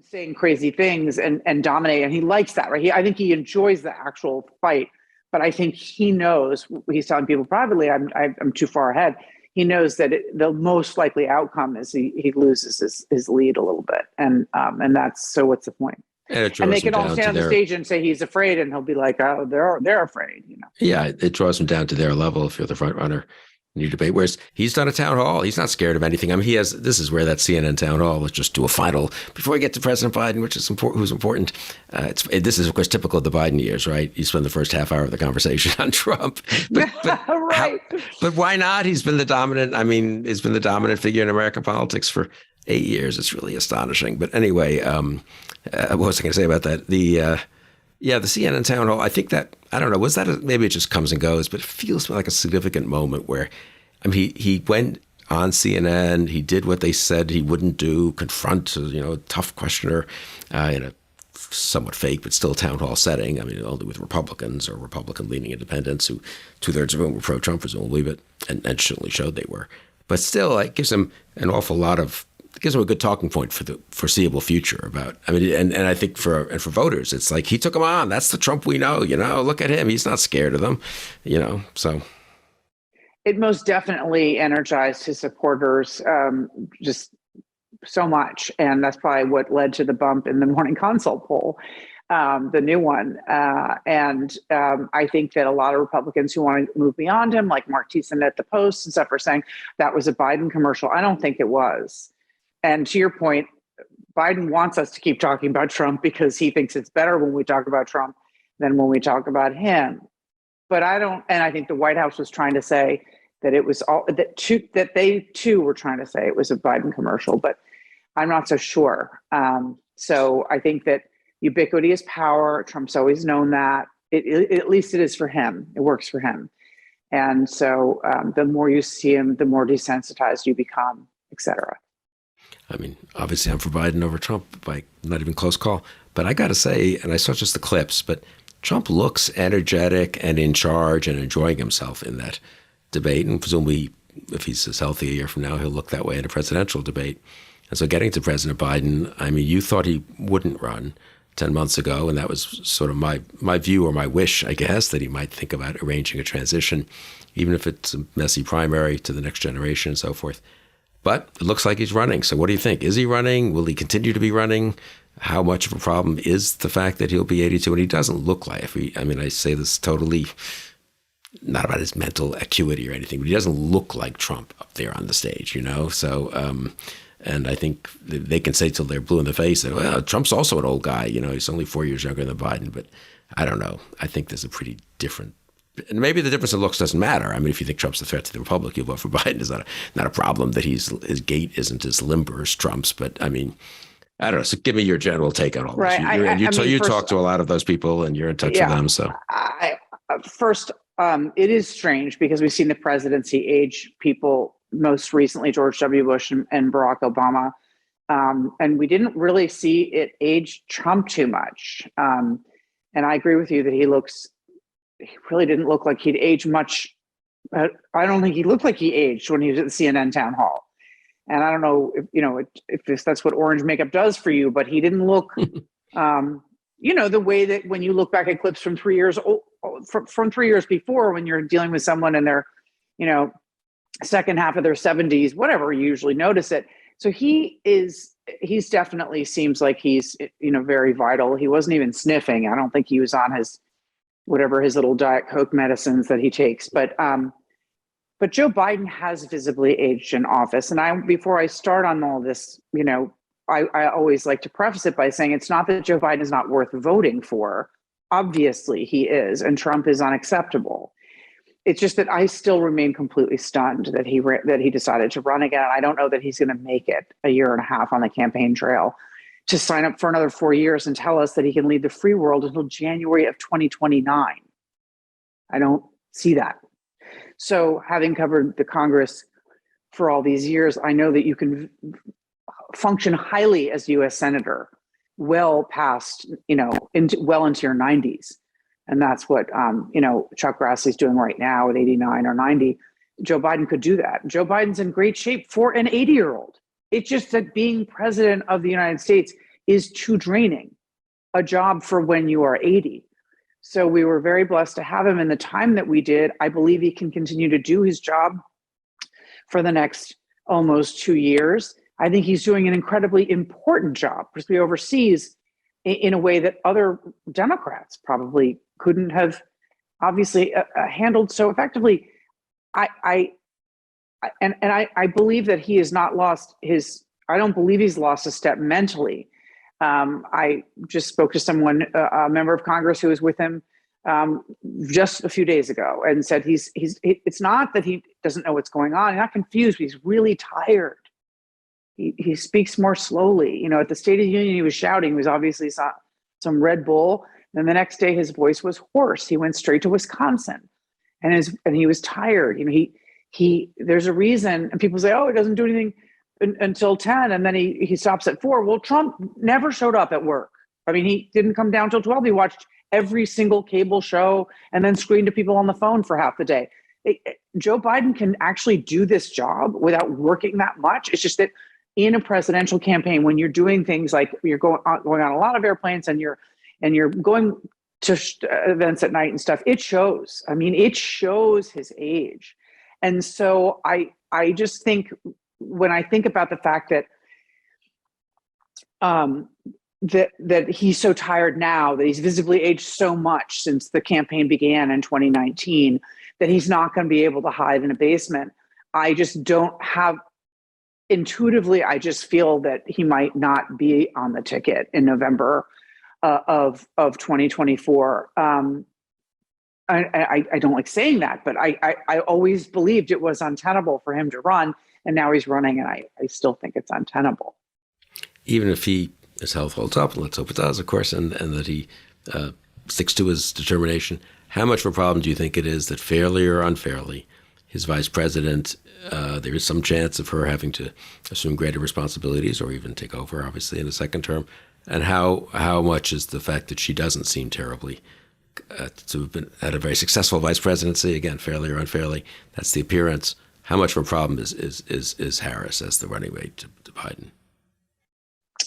saying crazy things and dominate. And he likes that, right? I think he enjoys the actual fight, but I think he knows, he's telling people privately, I'm too far ahead. He knows that the most likely outcome is he loses his lead a little bit. And that's, so what's the point? And they can all stand on the stage and say he's afraid, and he'll be like, oh, they're afraid, Yeah, it draws them down to their level if you're the front runner in your debate. Whereas he's done a town hall. He's not scared of anything. I mean, this is where that CNN town hall, let's just do a final before we get to President Biden, which is who's important. This is, of course, typical of the Biden years, right? You spend the first half hour of the conversation on Trump. But right. But why not? He's been the dominant figure in American politics for 8 years. It's really astonishing. But anyway, what was I going to say about that? The CNN town hall, I think that, I don't know, maybe it just comes and goes, but it feels like a significant moment where, I mean, he went on CNN, he did what they said he wouldn't do, confront a tough questioner in a somewhat fake but still town hall setting. I mean, only with Republicans or Republican-leaning independents, who 2/3 of whom were pro-Trump, presumably, but and certainly showed they were. But still, it gives him an awful lot of. It gives him a good talking point for the foreseeable future about, I mean, and I think for voters, it's like, he took him on. That's the Trump we know, look at him. He's not scared of them, so. It most definitely energized his supporters just so much. And that's probably what led to the bump in the Morning Consult poll, the new one. And I think that a lot of Republicans who want to move beyond him, like Mark Thiessen at the Post and stuff, are saying that was a Biden commercial. I don't think it was. And to your point, Biden wants us to keep talking about Trump because he thinks it's better when we talk about Trump than when we talk about him. But I don't, and I think the White House was trying to say that it was all that they too were trying to say it was a Biden commercial, but I'm not so sure. So I think that ubiquity is power. Trump's always known that. At least it is for him. It works for him. And so the more you see him, the more desensitized you become, et cetera. I mean, obviously I'm for Biden over Trump by not even close call. But I got to say, and I saw just the clips, but Trump looks energetic and in charge and enjoying himself in that debate. And presumably, if he's as healthy a year from now, he'll look that way in a presidential debate. And so getting to President Biden, I mean, you thought he wouldn't run 10 months ago, and that was sort of my view or my wish, I guess, that he might think about arranging a transition, even if it's a messy primary, to the next generation and so forth. But it looks like he's running. So what do you think? Is he running? Will he continue to be running? How much of a problem is the fact that he'll be 82? And he doesn't look like, I say this totally not about his mental acuity or anything, but he doesn't look like Trump up there on the stage, So, and I think they can say till they're blue in the face that, well, Trump's also an old guy. He's only 4 years younger than Biden. But I don't know. I think there's a pretty different. And maybe the difference in looks doesn't matter. I mean, if you think Trump's a threat to the Republic, you'll vote for Biden. It's not a problem that his gait isn't as limber as Trump's. But I mean, I don't know. So give me your general take on all right. this. You talk to a lot of those people, and you're in touch with them. So first, it is strange because we've seen the presidency age people, most recently George W. Bush and Barack Obama, and we didn't really see it age Trump too much. And I agree with you that he really didn't look like he'd aged much. I don't think he looked like he aged when he was at the CNN town hall. And I don't know if that's what orange makeup does for you, but he didn't look, the way that when you look back at clips from 3 years from 3 years before, when you're dealing with someone in their, second half of their 70s, whatever, you usually notice it. So he's definitely seems like he's, very vital. He wasn't even sniffing. I don't think he was on his little Diet Coke medicines that he takes, but But Joe Biden has visibly aged in office. And before I start on all this, I always like to preface it by saying it's not that Joe Biden is not worth voting for. Obviously, he is, and Trump is unacceptable. It's just that I still remain completely stunned that he decided to run again. I don't know that he's going to make it a year and a half on the campaign trail to sign up for another 4 years and tell us that he can lead the free world until January of 2029. I don't see that. So, having covered the Congress for all these years, I know that you can function highly as U.S. Senator well past, well into your 90s. And that's what, Chuck Grassley's doing right now at 89 or 90. Joe Biden could do that. Joe Biden's in great shape for an 80-year-old. It's just that being president of the United States is too draining, a job for when you are 80. So we were very blessed to have him in the time that we did. I believe he can continue to do his job for the next almost 2 years. I think he's doing an incredibly important job, particularly overseas, in a way that other Democrats probably couldn't have obviously handled so effectively. I believe that he has not lost his. I don't believe he's lost a step mentally. I just spoke to someone, a member of Congress who was with him just a few days ago, and said it's not that he doesn't know what's going on. He's not confused, but he's really tired. He speaks more slowly. At the State of the Union, he was shouting. He was obviously some Red Bull. Then the next day, his voice was hoarse. He went straight to Wisconsin, and he was tired. There's a reason. And people say, "Oh, he doesn't do anything until 10, and then he stops at 4." Well, Trump never showed up at work. I mean, he didn't come down till 12. He watched every single cable show and then screamed to people on the phone for half the day. Joe Biden can actually do this job without working that much. It's just that in a presidential campaign, when you're doing things like you're going on a lot of airplanes and you're going to events at night and stuff, it shows. I mean, it shows his age. And so I just think, when I think about the fact that that he's so tired now, that he's visibly aged so much since the campaign began in 2019, that he's not going to be able to hide in a basement. I just don't have. Intuitively, I just feel that he might not be on the ticket in November of 2024. I don't like saying that, but I always believed it was untenable for him to run, and now he's running, and I still think it's untenable. Even if his health holds up, and let's hope it does, of course, and that he sticks to his determination, how much of a problem do you think it is that, fairly or unfairly, his vice president, there is some chance of her having to assume greater responsibilities or even take over, obviously, in a second term? And how much is the fact that she doesn't seem terribly to have been at a very successful vice presidency, again, fairly or unfairly, that's the appearance. How much of a problem is Harris as the running mate to Biden?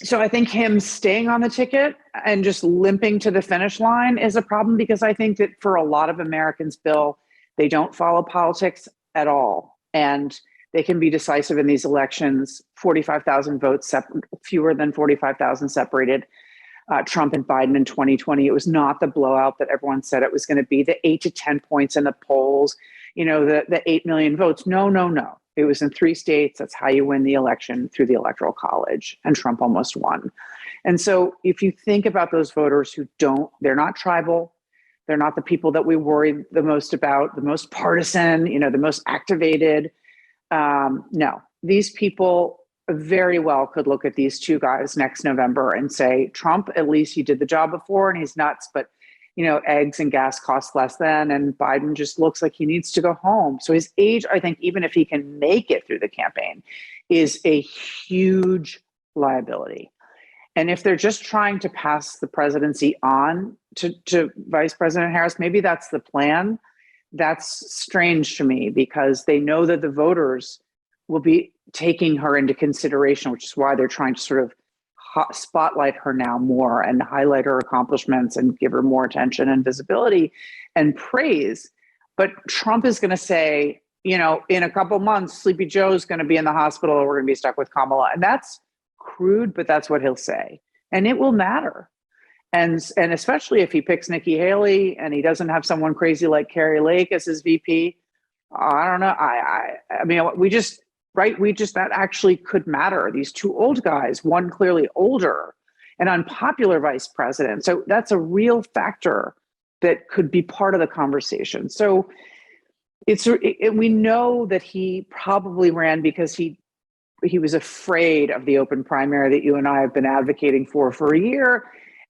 So I think him staying on the ticket and just limping to the finish line is a problem, because I think that for a lot of Americans, Bill, they don't follow politics at all. And they can be decisive in these elections. 45,000 votes, fewer than 45,000 separated Trump and Biden in 2020. It was not the blowout that everyone said it was going to be. The 8 to 10 points in the polls, the 8 million votes. No. It was in 3 states. That's how you win the election, through the Electoral College. And Trump almost won. And so if you think about those voters who they're not tribal. They're not the people that we worry the most about, the most partisan, the most activated. No, these people very well could look at these two guys next November and say, Trump, at least he did the job before and he's nuts, but eggs and gas cost less than, and Biden just looks like he needs to go home. So his age, I think, even if he can make it through the campaign, is a huge liability. And if they're just trying to pass the presidency on to Vice President Harris, maybe that's the plan. That's strange to me, because they know that the voters will be taking her into consideration, which is why they're trying to sort of spotlight her now more and highlight her accomplishments and give her more attention and visibility and praise. But Trump is going to say, in a couple months, Sleepy Joe's going to be in the hospital, or we're going to be stuck with Kamala. And that's crude, but that's what he'll say. And it will matter. And especially if he picks Nikki Haley and he doesn't have someone crazy like Carrie Lake as his VP, I don't know. I mean, we just, right. We just, that actually could matter. These two old guys, one clearly older, an unpopular vice president. So that's a real factor that could be part of the conversation. So we know that he probably ran because he was afraid of the open primary that you and I have been advocating for a year,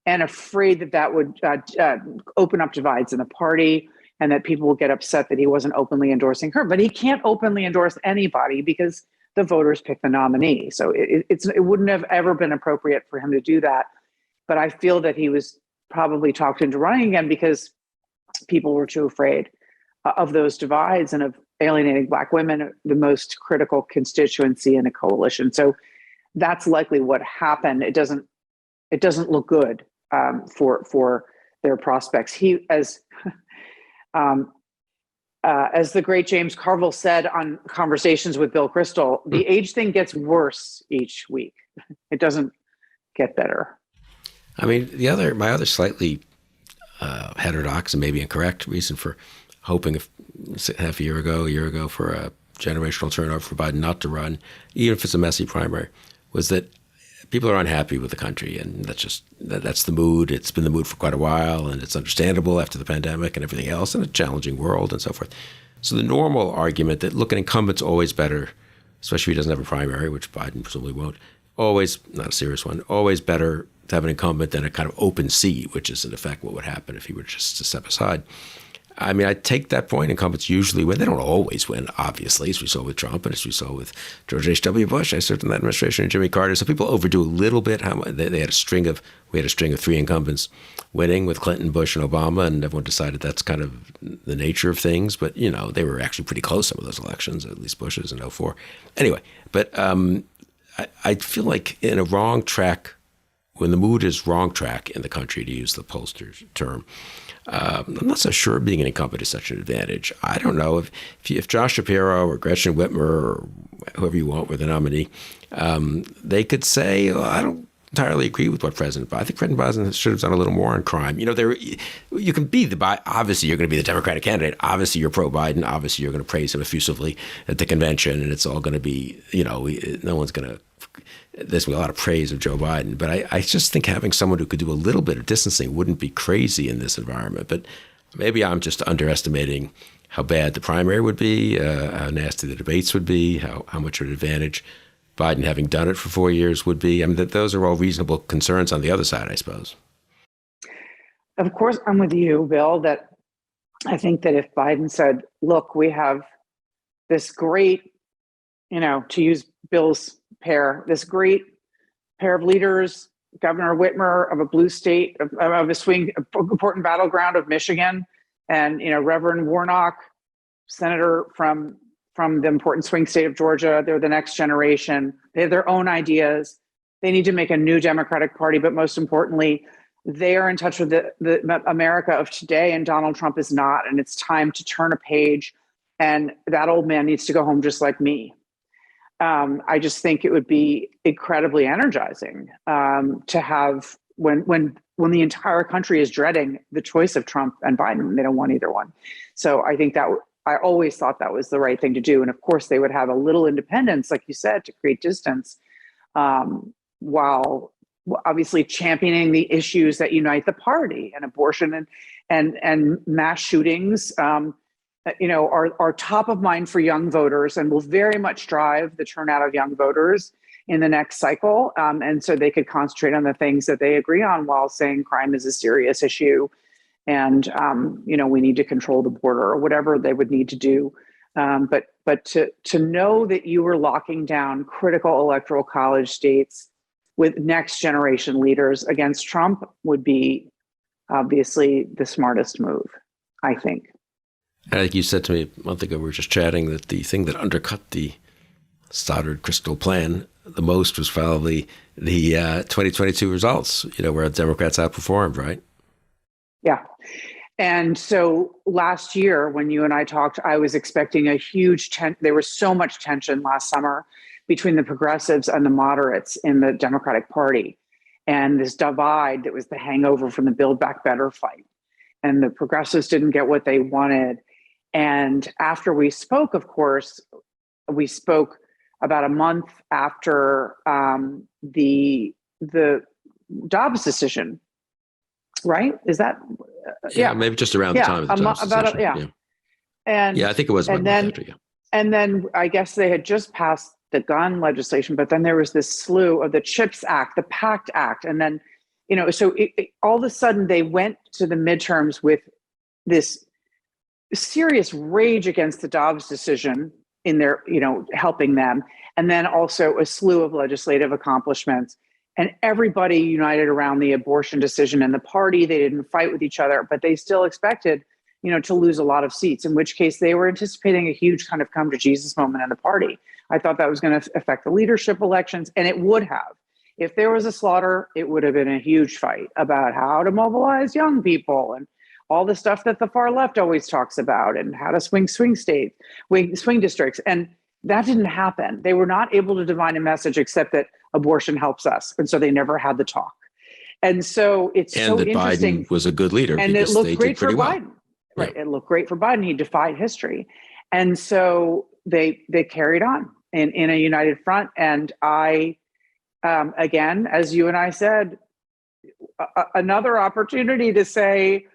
and afraid that that would open up divides in the party, and that people will get upset that he wasn't openly endorsing her. But he can't openly endorse anybody because the voters pick the nominee. So it wouldn't have ever been appropriate for him to do that. But I feel that he was probably talked into running again because people were too afraid of those divides and of alienating Black women, the most critical constituency in a coalition. So that's likely what happened. It doesn't look good for their prospects. He, as the great James Carville said on Conversations with Bill Kristol, the age thing gets worse each week. It doesn't get better. I mean, my other slightly heterodox and maybe incorrect reason for hoping half a year ago for a generational turnover for Biden not to run, even if it's a messy primary, was that people are unhappy with the country, and that's the mood. It's been the mood for quite a while, and it's understandable after the pandemic and everything else, and a challenging world and so forth. So the normal argument that, look, an incumbent's always better, especially if he doesn't have a primary, which Biden presumably won't, always, not a serious one, always better to have an incumbent than a kind of open seat, which is in effect what would happen if he were just to step aside. I mean, I take that point. Incumbents usually win. They don't always win, obviously, as we saw with Trump and as we saw with George H.W. Bush. I served in that administration, and Jimmy Carter. So people overdo a little bit. We had a string of 3 incumbents winning with Clinton, Bush, and Obama, and everyone decided that's kind of the nature of things. But, they were actually pretty close, some of those elections, at least Bush's in 2004. Anyway, but I feel like in a wrong track, when the mood is wrong track in the country, to use the pollster's term, I'm not so sure being an incumbent is such an advantage. I don't know if Josh Shapiro or Gretchen Whitmer or whoever you want were the nominee, they could say, well, I don't entirely agree with what President Biden. I think President Biden should have done a little more on crime. You can be obviously you're going to be the Democratic candidate. Obviously you're pro-Biden. Obviously you're going to praise him effusively at the convention, and it's all going to be, no one's going to. There's going to be a lot of praise of Joe Biden, but I just think having someone who could do a little bit of distancing wouldn't be crazy in this environment. But maybe I'm just underestimating how bad the primary would be, how nasty the debates would be, how much of an advantage Biden, having done it for 4 years, would be. I mean, those are all reasonable concerns on the other side, I suppose. Of course, I'm with you, Bill, that I think that if Biden said, look, we have this great, to use Bill's this great pair of leaders, Governor Whitmer of a blue state, of a swing, important battleground of Michigan, and Reverend Warnock, senator from the important swing state of Georgia. They're the next generation. They have their own ideas. They need to make a new Democratic Party, but most importantly, they are in touch with the America of today, and Donald Trump is not. And it's time to turn a page, and that old man needs to go home just like me. I just think it would be incredibly energizing to have when the entire country is dreading the choice of Trump and Biden. They don't want either one. So I think that I always thought that was the right thing to do. And of course, they would have a little independence, like you said, to create distance, while obviously championing the issues that unite the party, and abortion and mass shootings. Are top of mind for young voters and will very much drive the turnout of young voters in the next cycle. And so they could concentrate on the things that they agree on while saying crime is a serious issue. And, we need to control the border, or whatever they would need to do. But to know that you were locking down critical electoral college states with next generation leaders against Trump would be obviously the smartest move, I think. And I think you said to me a month ago, we were just chatting, that the thing that undercut the Stoddard Crystal plan the most was probably the 2022 results, where Democrats outperformed, right? Yeah. And so last year, when you and I talked, I was expecting a huge there was so much tension last summer between the progressives and the moderates in the Democratic Party, and this divide that was the hangover from the Build Back Better fight. And the progressives didn't get what they wanted. And after we spoke, of course, we spoke about a month after the Dobbs decision, right? Is that Yeah, maybe just around the time of the Dobbs decision. Yeah. And I think it was about a month after. Yeah. And then I guess they had just passed the gun legislation, but then there was this slew of the CHIPS Act, the PACT Act, and then, so all of a sudden they went to the midterms with this serious rage against the Dobbs decision in their, helping them, and then also a slew of legislative accomplishments. And everybody united around the abortion decision in the party. They didn't fight with each other, but they still expected, to lose a lot of seats, in which case they were anticipating a huge kind of come to Jesus moment in the party. I thought that was going to affect the leadership elections, and it would have. If there was a slaughter, it would have been a huge fight about how to mobilize young people and all the stuff that the far left always talks about, and how to swing districts. And that didn't happen. They were not able to divine a message except that abortion helps us. And so they never had the talk. And so it's so interesting. Biden was a good leader, and it looked great for well. Biden. Right. Yeah. It looked great for Biden. He defied history. And so they carried on in a united front. And I, again, as you and I said, another opportunity to say,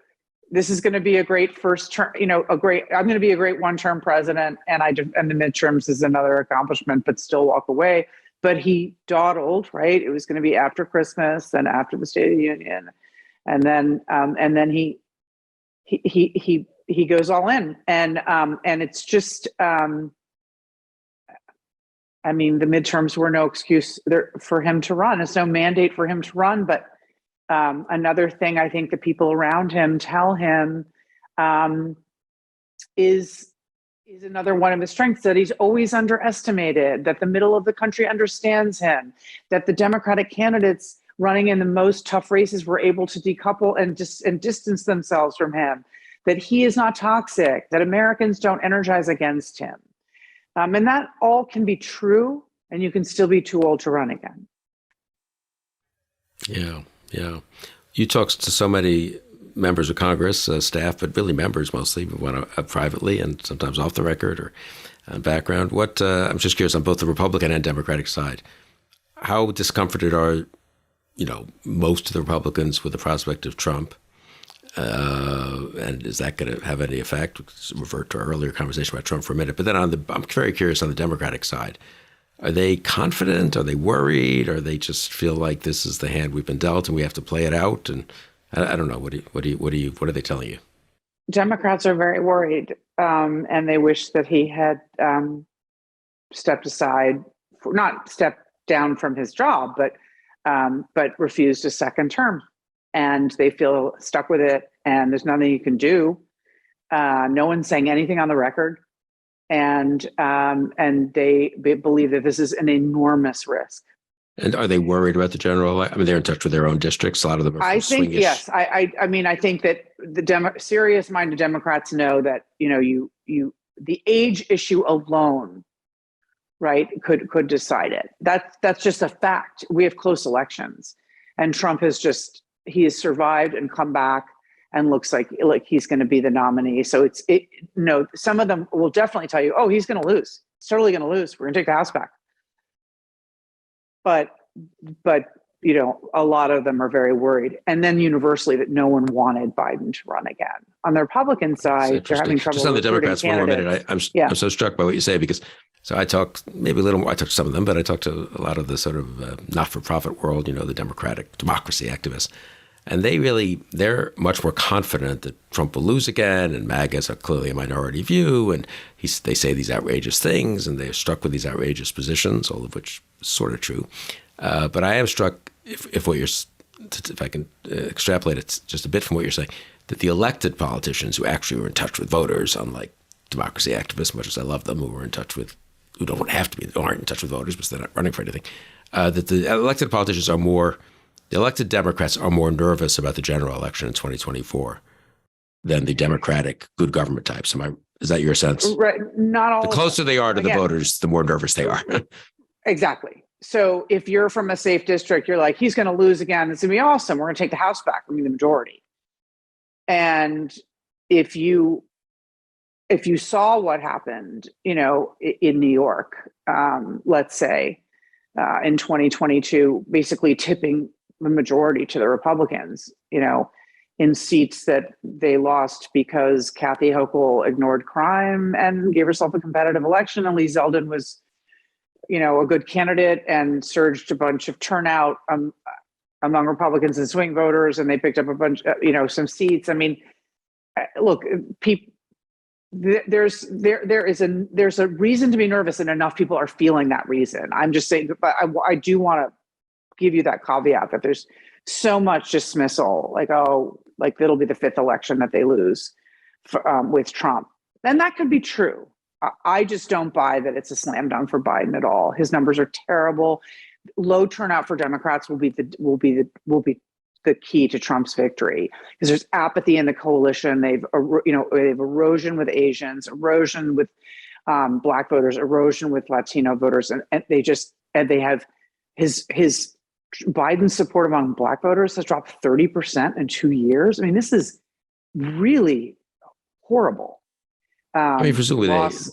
this is going to be a great first term, I'm going to be a great one-term president, and the midterms is another accomplishment, but still walk away. But he dawdled, right? It was going to be after Christmas and after the State of the Union, and then he goes all in, and it's just, the midterms were no excuse for him to run. It's no mandate for him to run, but another thing I think the people around him tell him is another one of his strengths, that he's always underestimated, that the middle of the country understands him, that the Democratic candidates running in the most tough races were able to decouple and distance themselves from him, that he is not toxic, that Americans don't energize against him. And that all can be true, and you can still be too old to run again. Yeah. Yeah. You talk to so many members of Congress, staff, but really members mostly, privately and sometimes off the record or background. I'm just curious, on both the Republican and Democratic side, how discomforted are, most of the Republicans with the prospect of Trump? And is that going to have any effect? Let's revert to our earlier conversation about Trump for a minute. But then I'm very curious on the Democratic side. Are they confident? Are they worried? Or they just feel like this is the hand we've been dealt and we have to play it out? And I don't know. What are they telling you? Democrats are very worried, and they wish that he had stepped aside, not stepped down from his job, but refused a second term. And they feel stuck with it, and there's nothing you can do. No one's saying anything on the record. And they believe that this is an enormous risk. And are they worried about the general? They're in touch with their own districts. A lot of them are. I think swingish. Yes. I think that the serious-minded Democrats know that the age issue alone, right, could decide it. That's just a fact. We have close elections, and Trump has survived and come back, and looks like he's going to be the nominee. So some of them will definitely tell you, oh, he's going to lose. He's totally going to lose. We're going to take the House back. But a lot of them are very worried. And then universally that no one wanted Biden to run again. On the Republican side, they're having trouble. Just on the Democrats, one more minute. I'm so struck by what you say, because I talked maybe a little more. I talked to some of them, but I talked to a lot of the sort of not-for-profit world, the Democratic democracy activists. And they're much more confident that Trump will lose again, and MAGAs are clearly a minority view, and they say these outrageous things, and they're struck with these outrageous positions, all of which is sort of true. But I am struck, if I can extrapolate it just a bit from what you're saying, that the elected politicians who actually were in touch with voters, unlike democracy activists, much as I love them, who aren't in touch with voters, but they're not running for anything, that the elected politicians the elected Democrats are more nervous about the general election in 2024 than the Democratic good government types. Is that your sense? Right. Not all. The closer they are to the voters, the more nervous they are. Exactly. So if you're from a safe district, you're like, he's going to lose again. It's going to be awesome. We're going to take the House back. We're going to be the majority. And if you if you saw what happened, in New York, let's say in 2022, basically tipping the majority to the Republicans, in seats that they lost because Kathy Hochul ignored crime and gave herself a competitive election, and Lee Zeldin was, a good candidate and surged a bunch of turnout among Republicans and swing voters, and they picked up a bunch, some seats. I mean, look, people. There's a reason to be nervous, and enough people are feeling that reason. I'm just saying, but I do want to give you that caveat that there's so much dismissal, like it'll be the fifth election that they lose with Trump, and that could be true. I just don't buy that it's a slam dunk for Biden at all. His numbers are terrible. Low turnout for Democrats will be the key to Trump's victory, because there's apathy in the coalition. They've erosion with Asians, erosion with Black voters, erosion with Latino voters, and they have his Biden's support among Black voters has dropped 30% in 2 years. I mean, this is really horrible. Presumably,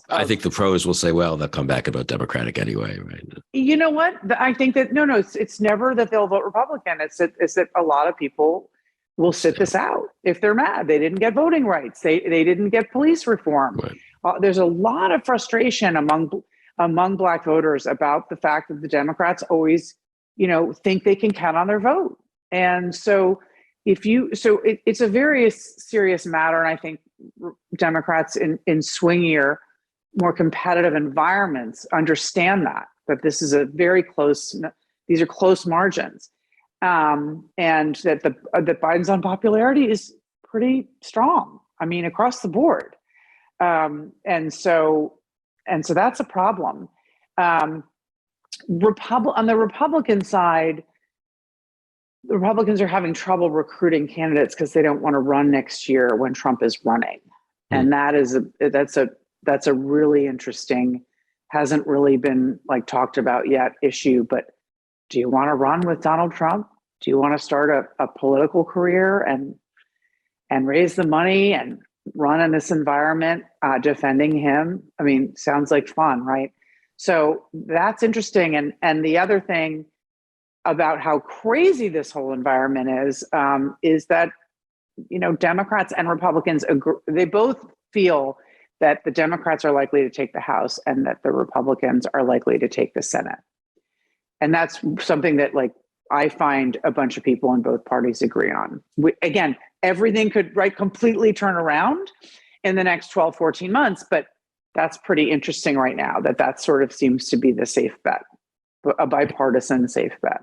I think the pros will say, well, they'll come back and vote Democratic anyway, right? You know what? I think that no, it's never that they'll vote Republican. It's that a lot of people will sit this out if they're mad. They didn't get voting rights. They didn't get police reform. Right. There's a lot of frustration among Black voters about the fact that the Democrats always, think they can count on their vote. And so it's a very serious matter. And I think Democrats in swingier, more competitive environments understand that this is these are close margins, and that that Biden's unpopularity is pretty strong. I mean, across the board, and so that's a problem. On the Republican side, the Republicans are having trouble recruiting candidates because they don't want to run next year when Trump is running. And that's a really interesting, hasn't really been talked about yet issue. But do you want to run with Donald Trump? Do you want to start a political career and raise the money and run in this environment, defending him? I mean, sounds like fun, right? So that's interesting. And the other thing about how crazy this whole environment is that, Democrats and Republicans agree, they both feel that the Democrats are likely to take the House and that the Republicans are likely to take the Senate. And that's something that I find a bunch of people in both parties agree on. Again, everything could completely turn around in the next 12, 14 months, but that's pretty interesting right now that sort of seems to be the safe bet, a bipartisan safe bet.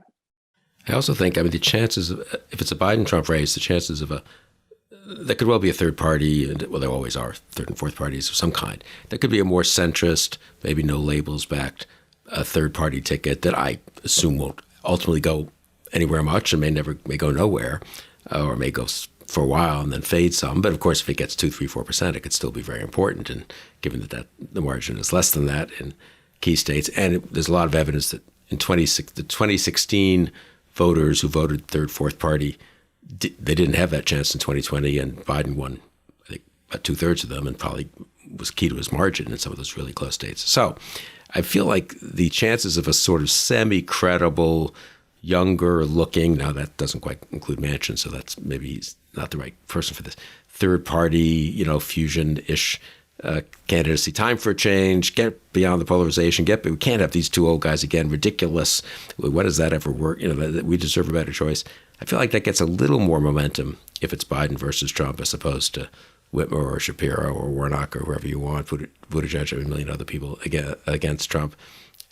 I also think, the chances of, if it's a Biden-Trump race, the chances of there could well be a third party, and well, there always are third and fourth parties of some kind. There could be a more centrist, maybe no labels backed, a third party ticket that I assume won't ultimately go anywhere much and may go nowhere, or may go for a while and then fade some. But of course, if it gets 2, 3, 4%, it could still be very important. And given that the margin is less than that in key states, and there's a lot of evidence that in the 2016 voters who voted third, fourth party, they didn't have that chance in 2020, and Biden won, I think, about 2/3 of them, and probably was key to his margin in some of those really close states. So I feel like the chances of a sort of semi-credible, younger looking, now that doesn't quite include Manchin, so that's maybe he's not the right person for this, third party, fusion-ish candidacy, time for a change, get beyond the polarization, we can't have these two old guys again, ridiculous. When does that ever work? We deserve a better choice. I feel like that gets a little more momentum if it's Biden versus Trump as opposed to Whitmer or Shapiro or Warnock or whoever you want, Buttigieg, a million other people against Trump.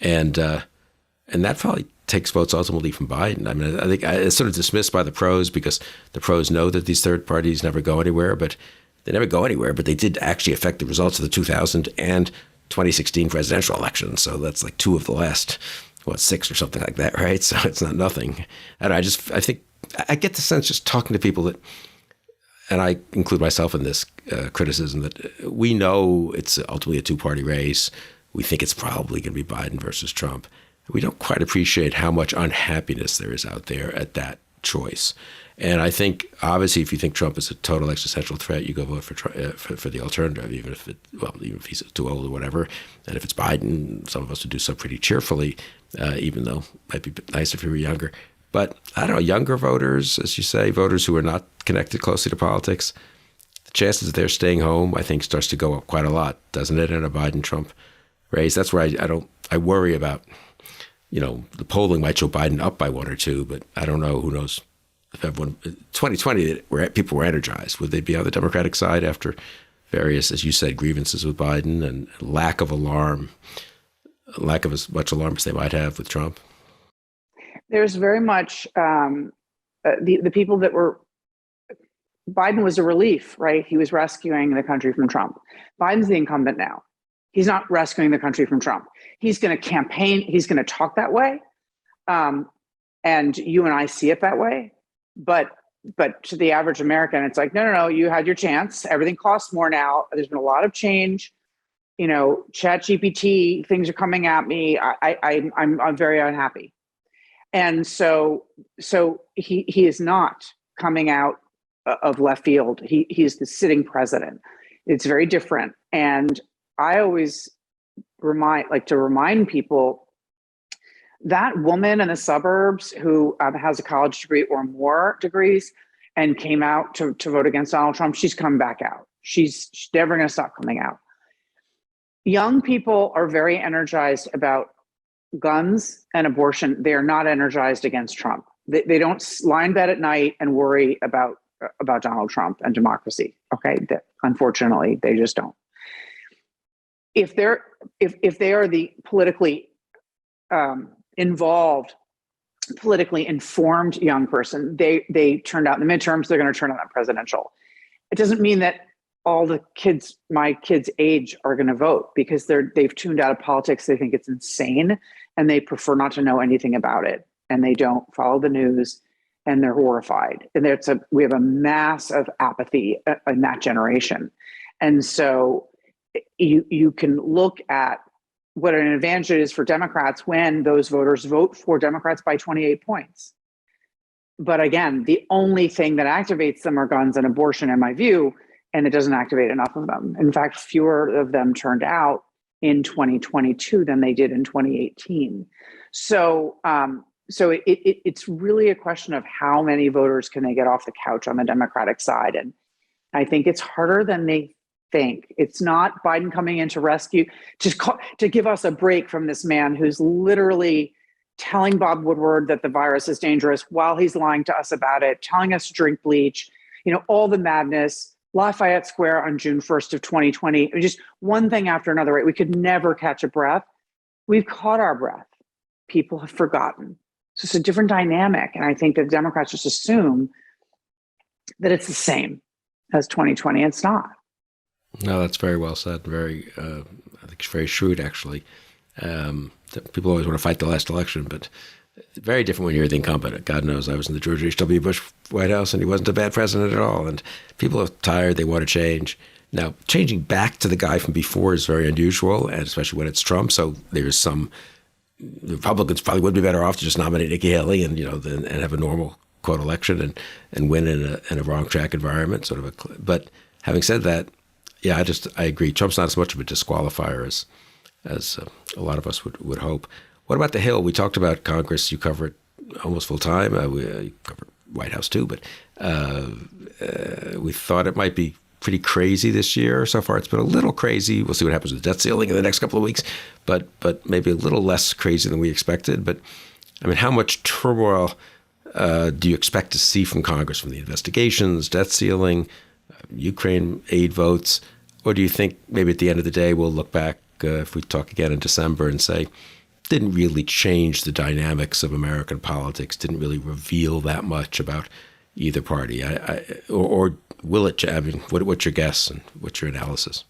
And that probably takes votes ultimately from Biden. I think it's sort of dismissed by the pros because the pros know that these third parties never go anywhere, but they did actually affect the results of the 2000 and 2016 presidential elections. So that's like 2 of the last, 6 or something like that, right? So it's not nothing. And I think I get the sense just talking to people that, and I include myself in this criticism, that we know it's ultimately a 2-party race. We think it's probably going to be Biden versus Trump. We don't quite appreciate how much unhappiness there is out there at that choice. And I think, obviously, if you think Trump is a total existential threat, you go vote for the alternative, even if he's too old or whatever. And if it's Biden, some of us would do so pretty cheerfully, even though it might be nice if you were younger. But I don't know, younger voters, as you say, voters who are not connected closely to politics, the chances of their staying home, I think, starts to go up quite a lot, doesn't it, in a Biden-Trump race? That's where I worry about, the polling might show Biden up by 1 or 2, but I don't know. Who knows? If everyone, 2020, people were energized. Would they be on the Democratic side after various, as you said, grievances with Biden and lack of as much alarm as they might have with Trump? There's very much the people that were, Biden was a relief, right? He was rescuing the country from Trump. Biden's the incumbent now. He's not rescuing the country from Trump. He's going to campaign. He's going to talk that way. And you and I see it that way. But to the average American, it's like, no, you had your chance. Everything costs more now. There's been a lot of change. Chat GPT, things are coming at me. I'm very unhappy. And so he is not coming out of left field. He's the sitting president. It's very different. And I always like to remind people that woman in the suburbs who has a college degree or more degrees and came out to vote against Donald Trump, she's come back out. She's never going to stop coming out. Young people are very energized about guns and abortion. They are not energized against Trump. They don't lie in bed at night and worry about Donald Trump and democracy. Okay, unfortunately, they just don't. If they are the politically involved, politically informed young person, they turned out in the midterms. They're going to turn out in the presidential. It doesn't mean that all the kids my kids' age are going to vote, because they've tuned out of politics. They think it's insane, and they prefer not to know anything about it, and they don't follow the news, and they're horrified. And we have a mass of apathy in that generation, and so you can look at what an advantage it is for Democrats when those voters vote for Democrats by 28 points. But again, the only thing that activates them are guns and abortion, in my view, and it doesn't activate enough of them. In fact, fewer of them turned out in 2022 than they did in 2018. So it's really a question of how many voters can they get off the couch on the Democratic side. And I think it's harder than they think. It's not Biden coming in to rescue, to give us a break from this man who's literally telling Bob Woodward that the virus is dangerous while he's lying to us about it, telling us to drink bleach, all the madness. Lafayette Square on June 1st of 2020, just one thing after another, right? We could never catch a breath. We've caught our breath. People have forgotten. So it's a different dynamic. And I think that Democrats just assume that it's the same as 2020. It's not. No, that's very well said. I think it's very shrewd, actually. People always want to fight the last election, but it's very different when you're the incumbent. God knows I was in the George H.W. Bush White House, and he wasn't a bad president at all. And people are tired. They want to change. Now, changing back to the guy from before is very unusual, and especially when it's Trump. So there's the Republicans probably would be better off to just nominate Nikki Haley and have a normal quote election and win in a wrong track environment. But having said that, yeah, I agree. Trump's not as much of a disqualifier as a lot of us would hope. What about the Hill? We talked about Congress. You cover it almost full time. We covered White House too, but we thought it might be pretty crazy this year. So far, it's been a little crazy. We'll see what happens with the debt ceiling in the next couple of weeks, but maybe a little less crazy than we expected. But I mean, how much turmoil do you expect to see from Congress, from the investigations, debt ceiling, Ukraine aid votes? Or do you think maybe at the end of the day, we'll look back if we talk again in December and say, didn't really change the dynamics of American politics, didn't really reveal that much about either party? Or will it? I mean, what's your guess and what's your analysis?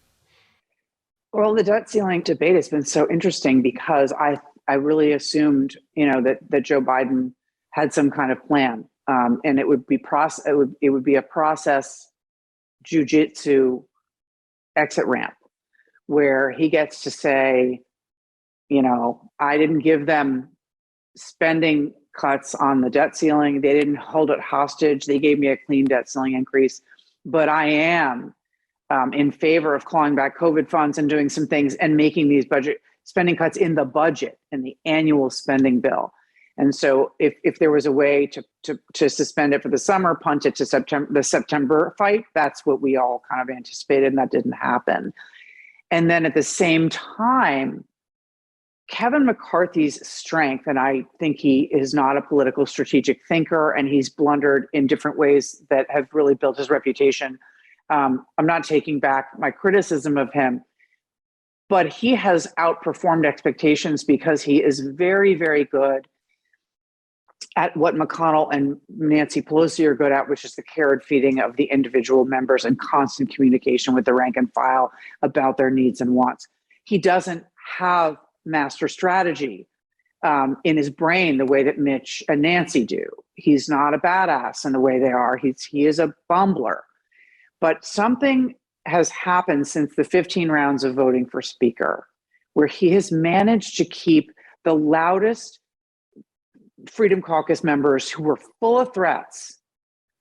Well, the debt ceiling debate has been so interesting because I really assumed, that Joe Biden had some kind of plan, and it would be a process jujitsu exit ramp where he gets to say, I didn't give them spending cuts on the debt ceiling. They didn't hold it hostage. They gave me a clean debt ceiling increase. But I am in favor of clawing back COVID funds and doing some things and making these budget spending cuts in the budget, in the annual spending bill. And so if there was a way to suspend it for the summer, punt it to the September fight, that's what we all kind of anticipated, and that didn't happen. And then at the same time, Kevin McCarthy's strength, and I think he is not a political strategic thinker, and he's blundered in different ways that have really built his reputation. I'm not taking back my criticism of him, but he has outperformed expectations because he is very, very good at what McConnell and Nancy Pelosi are good at, which is the carrot feeding of the individual members and constant communication with the rank and file about their needs and wants. He doesn't have master strategy in his brain the way that Mitch and Nancy do. He's not a badass in the way they are. He is a bumbler. But something has happened since the 15 rounds of voting for Speaker, where he has managed to keep the loudest Freedom Caucus members who were full of threats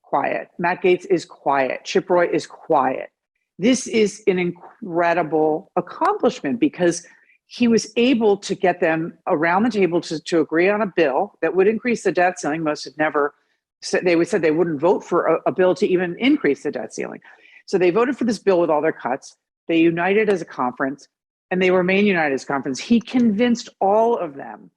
quiet. Matt Gaetz is quiet. Chip Roy is quiet. This is an incredible accomplishment because he was able to get them around the table to agree on a bill that would increase the debt ceiling. Most had never said, they said they wouldn't vote for a bill to even increase the debt ceiling. So they voted for this bill with all their cuts. They united as a conference, and they remain united as a conference. He convinced all of them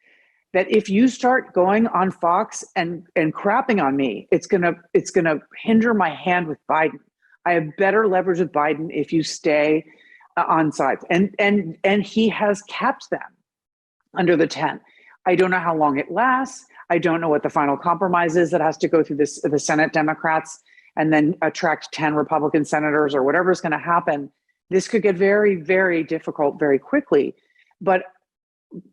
that if you start going on Fox and crapping on me, it's gonna hinder my hand with Biden. I have better leverage with Biden if you stay on sides. And he has kept them under the tent. I don't know how long it lasts. I don't know what the final compromise is that has to go through the Senate Democrats and then attract 10 Republican senators or whatever is going to happen. This could get very, very difficult very quickly. But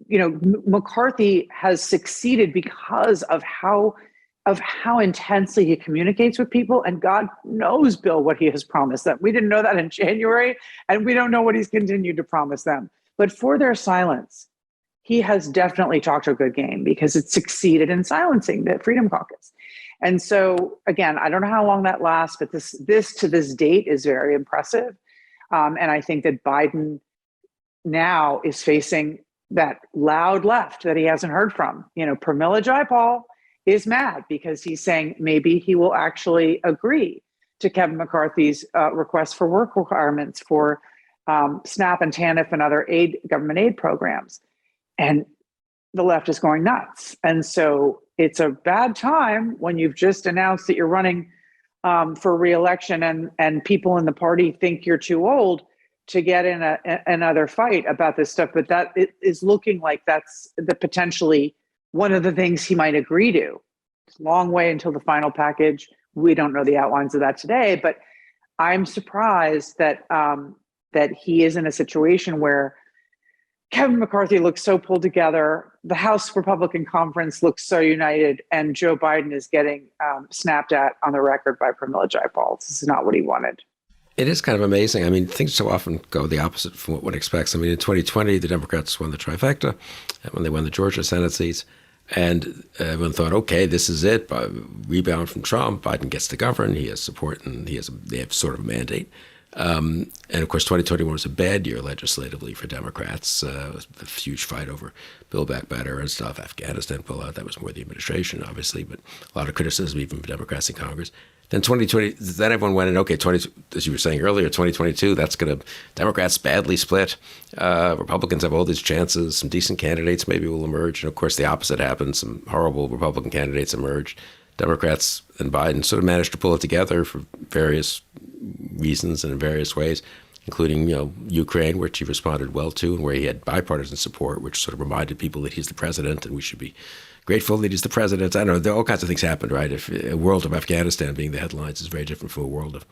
McCarthy has succeeded because of how intensely he communicates with people. And God knows, Bill, what he has promised them. We didn't know that in January, and we don't know what he's continued to promise them. But for their silence, he has definitely talked a good game because it succeeded in silencing the Freedom Caucus. And so, again, I don't know how long that lasts, but this to this date is very impressive. And I think that Biden now is facing that loud left that he hasn't heard from. Pramila Jayapal is mad because he's saying maybe he will actually agree to Kevin McCarthy's request for work requirements for SNAP and TANF and other government aid programs. And the left is going nuts. And so it's a bad time when you've just announced that you're running for re-election and people in the party think you're too old to get in another fight about this stuff. But that it is looking like that's potentially one of the things he might agree to. It's a long way until the final package. We don't know the outlines of that today, but I'm surprised that that he is in a situation where Kevin McCarthy looks so pulled together, the House Republican Conference looks so united, and Joe Biden is getting snapped at on the record by Pramila Jayapal. This is not what he wanted. It is kind of amazing. I mean, things so often go the opposite from what one expects. I mean, in 2020, the Democrats won the trifecta when they won the Georgia Senate seats. And everyone thought, okay, this is it. Rebound from Trump. Biden gets to govern. He has support, and they have sort of a mandate. And of course, 2021 was a bad year legislatively for Democrats. It was a huge fight over Build Back Better and stuff, Afghanistan pullout. That was more the administration, obviously, but a lot of criticism even from Democrats in Congress. Then 2020, then everyone went in, okay, as you were saying earlier, 2022, Democrats badly split. Republicans have all these chances. Some decent candidates maybe will emerge. And of course, the opposite happened. Some horrible Republican candidates emerged. Democrats and Biden sort of managed to pull it together for various reasons and in various ways, including, Ukraine, which he responded well to and where he had bipartisan support, which sort of reminded people that he's the president and we should be grateful that he's the president. I don't know, all kinds of things happened, right? If a world of Afghanistan being the headlines is very different from a world of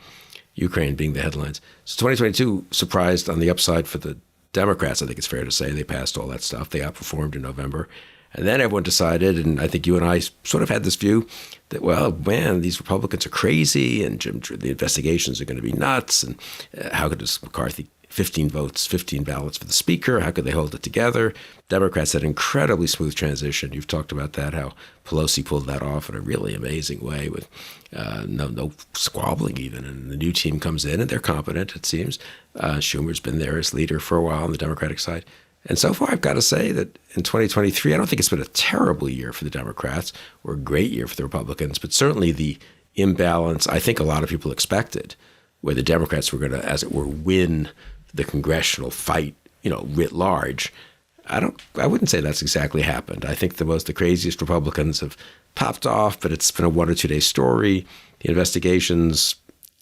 Ukraine being the headlines. So 2022 surprised on the upside for the Democrats, I think it's fair to say. They passed all that stuff. They outperformed in November. And then everyone decided, and I think you and I sort of had this view that, well, man, these Republicans are crazy and the investigations are going to be nuts. And how does McCarthy 15 votes, 15 ballots for the speaker. How could they hold it together? Democrats had an incredibly smooth transition. You've talked about that, how Pelosi pulled that off in a really amazing way with no squabbling even. And the new team comes in and they're competent, it seems. Schumer's been there as leader for a while on the Democratic side. And so far, I've got to say that in 2023, I don't think it's been a terrible year for the Democrats or a great year for the Republicans, but certainly the imbalance I think a lot of people expected, where the Democrats were going to, as it were, win the congressional fight, writ large. I wouldn't say that's exactly happened. I think the craziest Republicans have popped off, but it's been a 1 or 2 day story. The investigations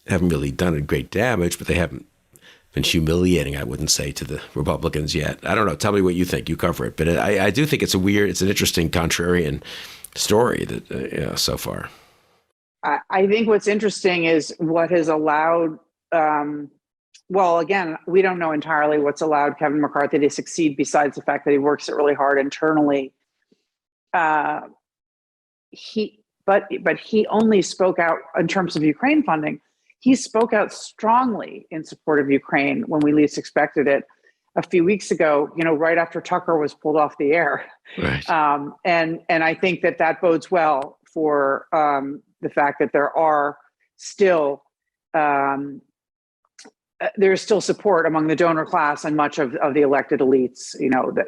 haven't really done a great damage, but they haven't been humiliating, I wouldn't say, to the Republicans yet. I don't know. Tell me what you think. You cover it. But I do think it's an interesting contrarian story that so far. I think what's interesting is what has allowed, again, we don't know entirely what's allowed Kevin McCarthy to succeed besides the fact that he works it really hard internally. But he only spoke out in terms of Ukraine funding. He spoke out strongly in support of Ukraine when we least expected it a few weeks ago, right after Tucker was pulled off the air. Right. And I think that bodes well for the fact that there are still there's still support among the donor class and much of the elected elites,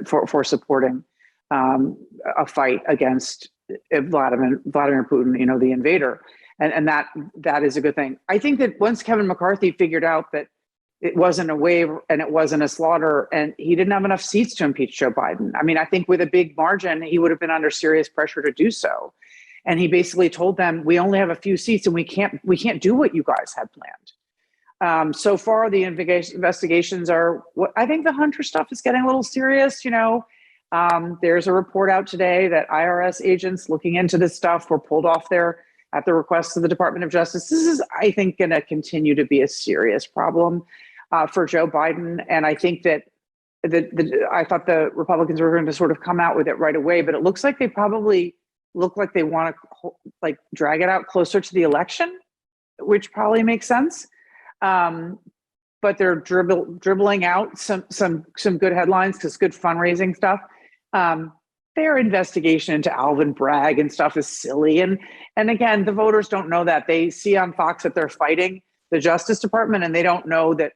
for supporting a fight against Vladimir Putin, the invader. And that is a good thing. I think that once Kevin McCarthy figured out that it wasn't a wave and it wasn't a slaughter and he didn't have enough seats to impeach Joe Biden. I mean, I think with a big margin, he would have been under serious pressure to do so. And he basically told them, we only have a few seats and we can't do what you guys had planned. So far, the investigations are I think the Hunter stuff is getting a little serious. There's a report out today that IRS agents looking into this stuff were pulled off there at the request of the Department of Justice. This is, I think, going to continue to be a serious problem for Joe Biden. And I think that I thought the Republicans were going to sort of come out with it right away, but it looks like they probably look like they want to drag it out closer to the election, which probably makes sense. But they're dribbling out some good headlines because good fundraising stuff. Their investigation into Alvin Bragg and stuff is silly. And again, the voters don't know that. They see on Fox that they're fighting the Justice Department and they don't know that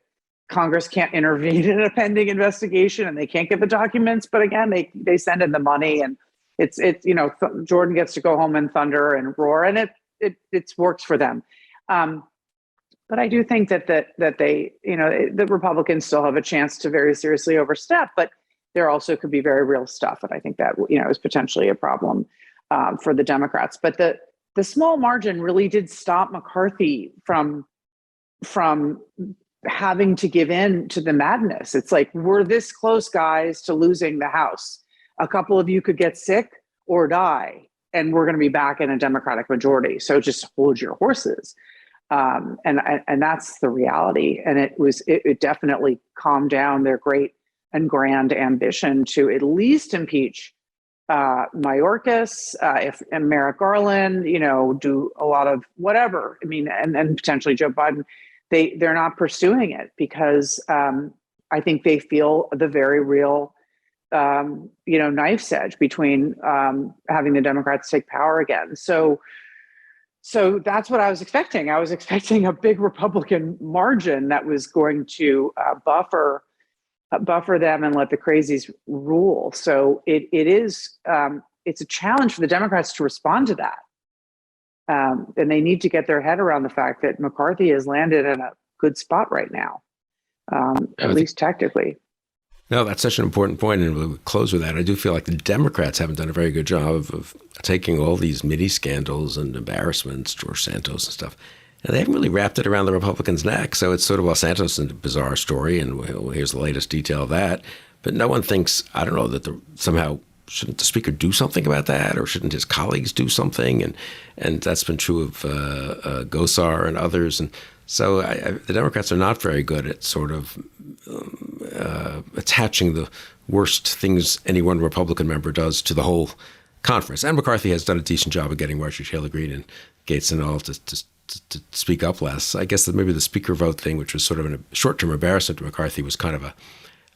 Congress can't intervene in a pending investigation and they can't get the documents. But again, they send in the money and it's Jordan gets to go home and thunder and roar and it works for them. But I do think that they, the Republicans still have a chance to very seriously overstep, but there also could be very real stuff. And I think that, is potentially a problem for the Democrats. But the small margin really did stop McCarthy from having to give in to the madness. It's like, we're this close, guys, to losing the House. A couple of you could get sick or die, and we're going to be back in a Democratic majority. So just hold your horses. And that's the reality. And it definitely calmed down their great and grand ambition to at least impeach Mayorkas, and Merrick Garland, do a lot of whatever. I mean, and potentially Joe Biden. They're not pursuing it because I think they feel the very real, knife's edge between having the Democrats take power again. So that's what I was expecting. I was expecting a big Republican margin that was going to buffer them and let the crazies rule. So it's a challenge for the Democrats to respond to that. And they need to get their head around the fact that McCarthy has landed in a good spot right now, at least tactically. No, that's such an important point, and we'll close with that. I do feel like the Democrats haven't done a very good job of taking all these mini scandals and embarrassments, George Santos and stuff, and they haven't really wrapped it around the Republicans' neck. So it's sort of, well, Santos is a bizarre story, and here's the latest detail of that. But no one thinks, I don't know, that somehow shouldn't the speaker do something about that, or shouldn't his colleagues do something? And that's been true of Gosar and others. And so the Democrats are not very good at sort of attaching the worst things any one Republican member does to the whole conference. And McCarthy has done a decent job of getting Marjorie Taylor Greene and Gates and all to to speak up less. I guess that maybe the speaker vote thing, which was sort of a short-term embarrassment to McCarthy, was kind of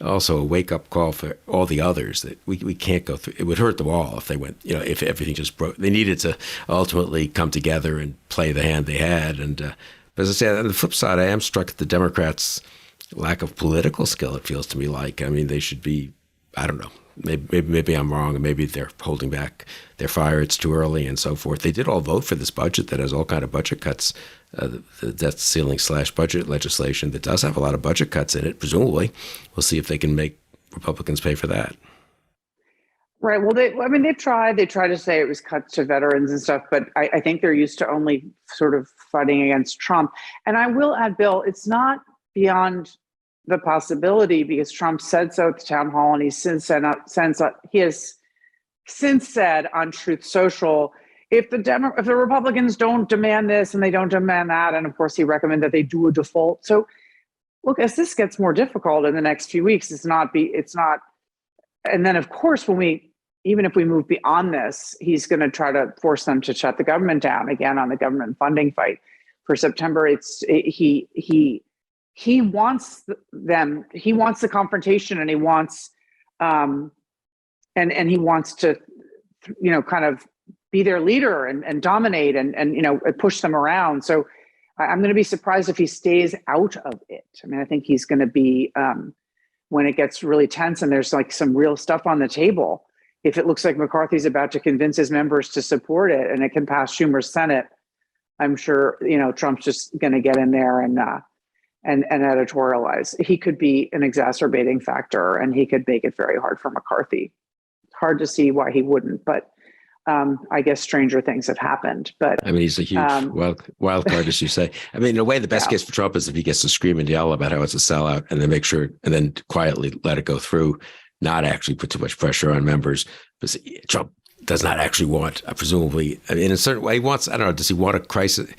also a wake-up call for all the others that we can't go through. It would hurt them all if they went, if everything just broke. They needed to ultimately come together and play the hand they had. And but as I say, on the flip side, I am struck at the Democrats' lack of political skill, it feels to me like. I mean, they should be, I don't know, maybe I'm wrong, and maybe they're holding back their fire, it's too early and so forth. They did all vote for this budget that has all kind of budget cuts, the debt ceiling / budget legislation that does have a lot of budget cuts in it, presumably. We'll see if they can make Republicans pay for that. Right. Well, they've tried. They tried to say it was cuts to veterans and stuff, but I think they're used to only sort of fighting against Trump. And I will add, Bill, it's not beyond the possibility, because Trump said so at the town hall, and he has since said on Truth Social, if the Republicans don't demand this and they don't demand that, and of course he recommended that they do a default. So, look, as this gets more difficult in the next few weeks, it's not. And then, of course, even if we move beyond this, he's going to try to force them to shut the government down again on the government funding fight for September. He wants them. He wants the confrontation, and he wants, and he wants to, kind of be their leader and dominate and push them around. So I'm going to be surprised if he stays out of it. I mean, I think he's going to be when it gets really tense and there's like some real stuff on the table. If it looks like McCarthy's about to convince his members to support it and it can pass Schumer's Senate, I'm sure Trump's just going to get in there and editorialize. He could be an exacerbating factor, and he could make it very hard for McCarthy. Hard to see why he wouldn't, but I guess stranger things have happened. But I mean, he's a huge wild card, as you say. I mean, in a way, the best case for Trump is if he gets to scream and yell about how it's a sellout, and then and then quietly let it go through, not actually put too much pressure on members. Because Trump does not actually want, presumably, I mean, in a certain way, he wants, I don't know, does he want a crisis?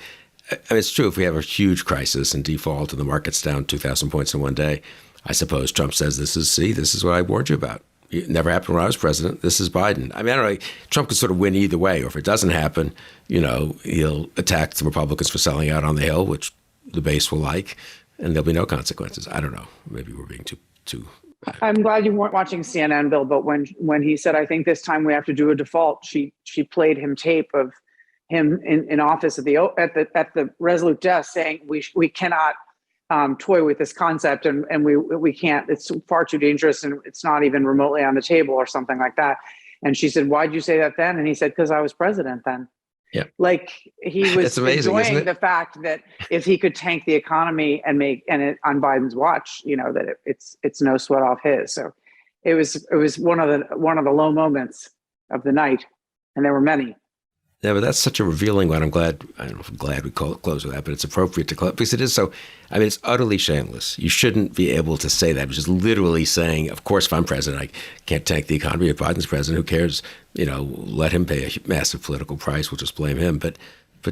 I mean, it's true, if we have a huge crisis and default and the market's down 2,000 points in one day, I suppose Trump says, this is what I warned you about. It never happened when I was president. This is Biden. I mean, I don't know. Trump could sort of win either way. Or if it doesn't happen, he'll attack the Republicans for selling out on the Hill, which the base will like, and there'll be no consequences. I don't know. Maybe we're being too. I'm glad you weren't watching CNN, Bill, but when he said, I think this time we have to do a default, she played him tape of him in office at the Resolute desk saying we cannot toy with this concept and we can't, it's far too dangerous and it's not even remotely on the table or something like that. And she said, why'd you say that then? And he said, because I was president then. Yeah. Like he was amazing, enjoying the fact that if he could tank the economy and it on Biden's watch, that it's no sweat off his. So it was one of the low moments of the night, and there were many. Yeah, but that's such a revealing one. I don't know if I'm glad we close with that, but it's appropriate to close because it is so. I mean, it's utterly shameless. You shouldn't be able to say that, which is literally saying, of course, if I'm president, I can't tank the economy. If Biden's president, who cares? Let him pay a massive political price. We'll just blame him. But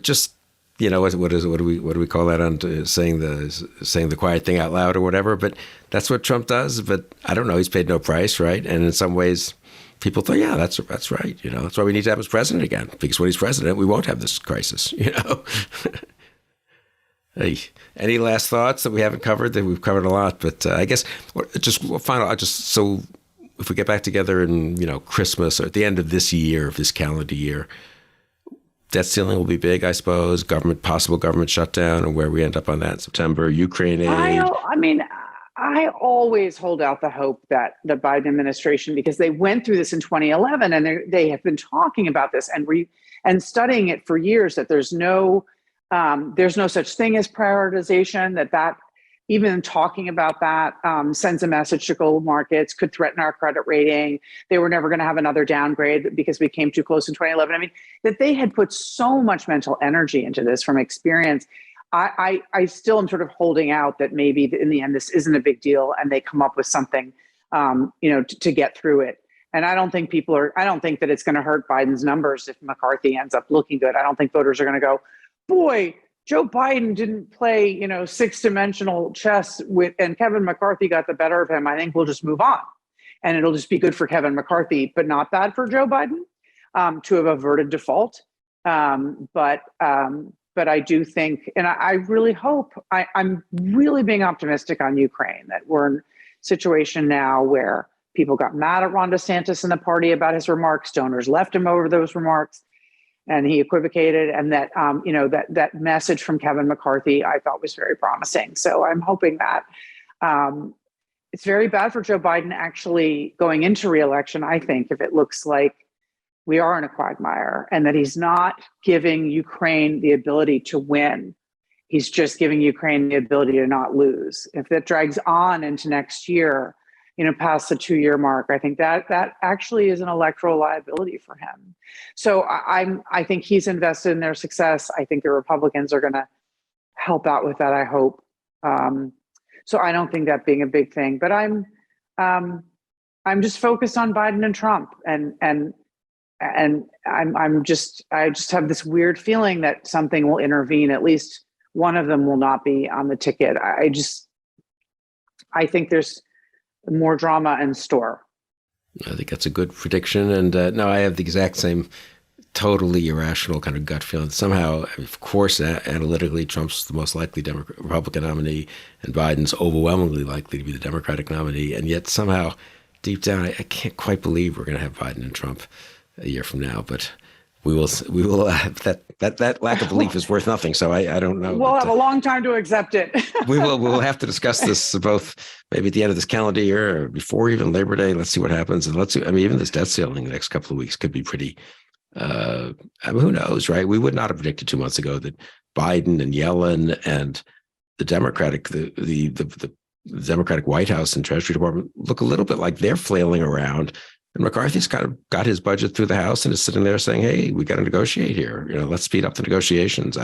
just, what do we call that on saying the quiet thing out loud or whatever? But that's what Trump does. But I don't know. He's paid no price, right? And in some ways, people thought, yeah, that's right. That's why we need to have him as president again, because when he's president, we won't have this crisis. Hey, any last thoughts that we haven't covered? That we've covered a lot, but I guess so if we get back together in Christmas or at the end of this calendar year, debt ceiling will be big, I suppose. Possible government shutdown, and where we end up on that in September. Ukraine aid. I always hold out the hope that the Biden administration, because they went through this in 2011 and they have been talking about this and studying it for years, that there's no such thing as prioritization, that even talking about that sends a message to global markets, could threaten our credit rating. They were never going to have another downgrade because we came too close in 2011. I mean, that they had put so much mental energy into this from experience. I still am sort of holding out that maybe in the end this isn't a big deal and they come up with something, to get through it. And I don't think that it's going to hurt Biden's numbers if McCarthy ends up looking good. I don't think voters are going to go, boy, Joe Biden didn't play, six-dimensional chess and Kevin McCarthy got the better of him. I think we'll just move on, and it'll just be good for Kevin McCarthy, but not bad for Joe Biden to have averted default. But but I do think, and I really hope, I'm really being optimistic on Ukraine, that we're in a situation now where people got mad at Ron DeSantis in the party about his remarks. Donors left him over those remarks, and he equivocated. And that, that message from Kevin McCarthy, I thought was very promising. So I'm hoping that it's very bad for Joe Biden actually going into re-election, I think, if it looks like we are in a quagmire and that he's not giving Ukraine the ability to win. He's just giving Ukraine the ability to not lose. If that drags on into next year, past the 2-year mark, I think that actually is an electoral liability for him. So I think he's invested in their success. I think the Republicans are going to help out with that, I hope. So I don't think that being a big thing, but I'm just focused on Biden and Trump, and I just have this weird feeling that something will intervene. At least one of them will not be on the ticket. I think there's more drama in store. I think that's a good prediction. And no, I have the exact same totally irrational kind of gut feeling. Somehow, of course, analytically, Trump's the most likely Republican nominee, and Biden's overwhelmingly likely to be the Democratic nominee. And yet somehow, deep down, I can't quite believe we're going to have Biden and Trump a year from now. But we will that lack of belief is worth nothing. So I don't know. We'll have a long time to accept it. We'll have to discuss this both maybe at the end of this calendar year or before even Labor Day. Let's see what happens. And even this debt ceiling the next couple of weeks could be pretty. Who knows, right? We would not have predicted 2 months ago that Biden and Yellen and the Democratic Democratic White House and Treasury Department look a little bit like they're flailing around. And McCarthy's kind of got his budget through the House and is sitting there saying, "Hey, we got to negotiate here. Let's speed up the negotiations."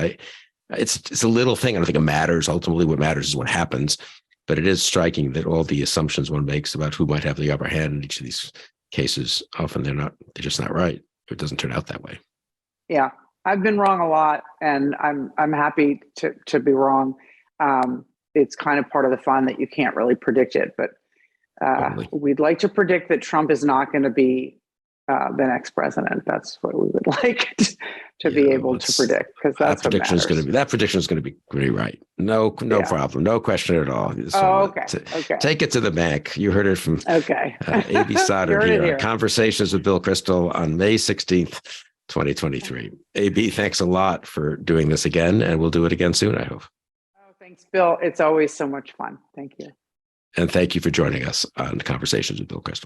It's a little thing. I don't think it matters. Ultimately, what matters is what happens. But it is striking that all the assumptions one makes about who might have the upper hand in each of these cases, often they're just not right. It doesn't turn out that way. Yeah, I've been wrong a lot, and I'm happy to be wrong. It's kind of part of the fun that you can't really predict it, but we'd like to predict that Trump is not going to be the next president. That's what we would like to be able to predict, because that's what matters. That prediction is going to be pretty right. No problem. No question at all. So, okay. Take it to the bank. You heard it from A.B. Stoddard here. Conversations with Bill Kristol on May 16th, 2023. A.B., thanks a lot for doing this again, and we'll do it again soon, I hope. Oh, thanks, Bill. It's always so much fun. Thank you. And thank you for joining us on Conversations with Bill Kristol.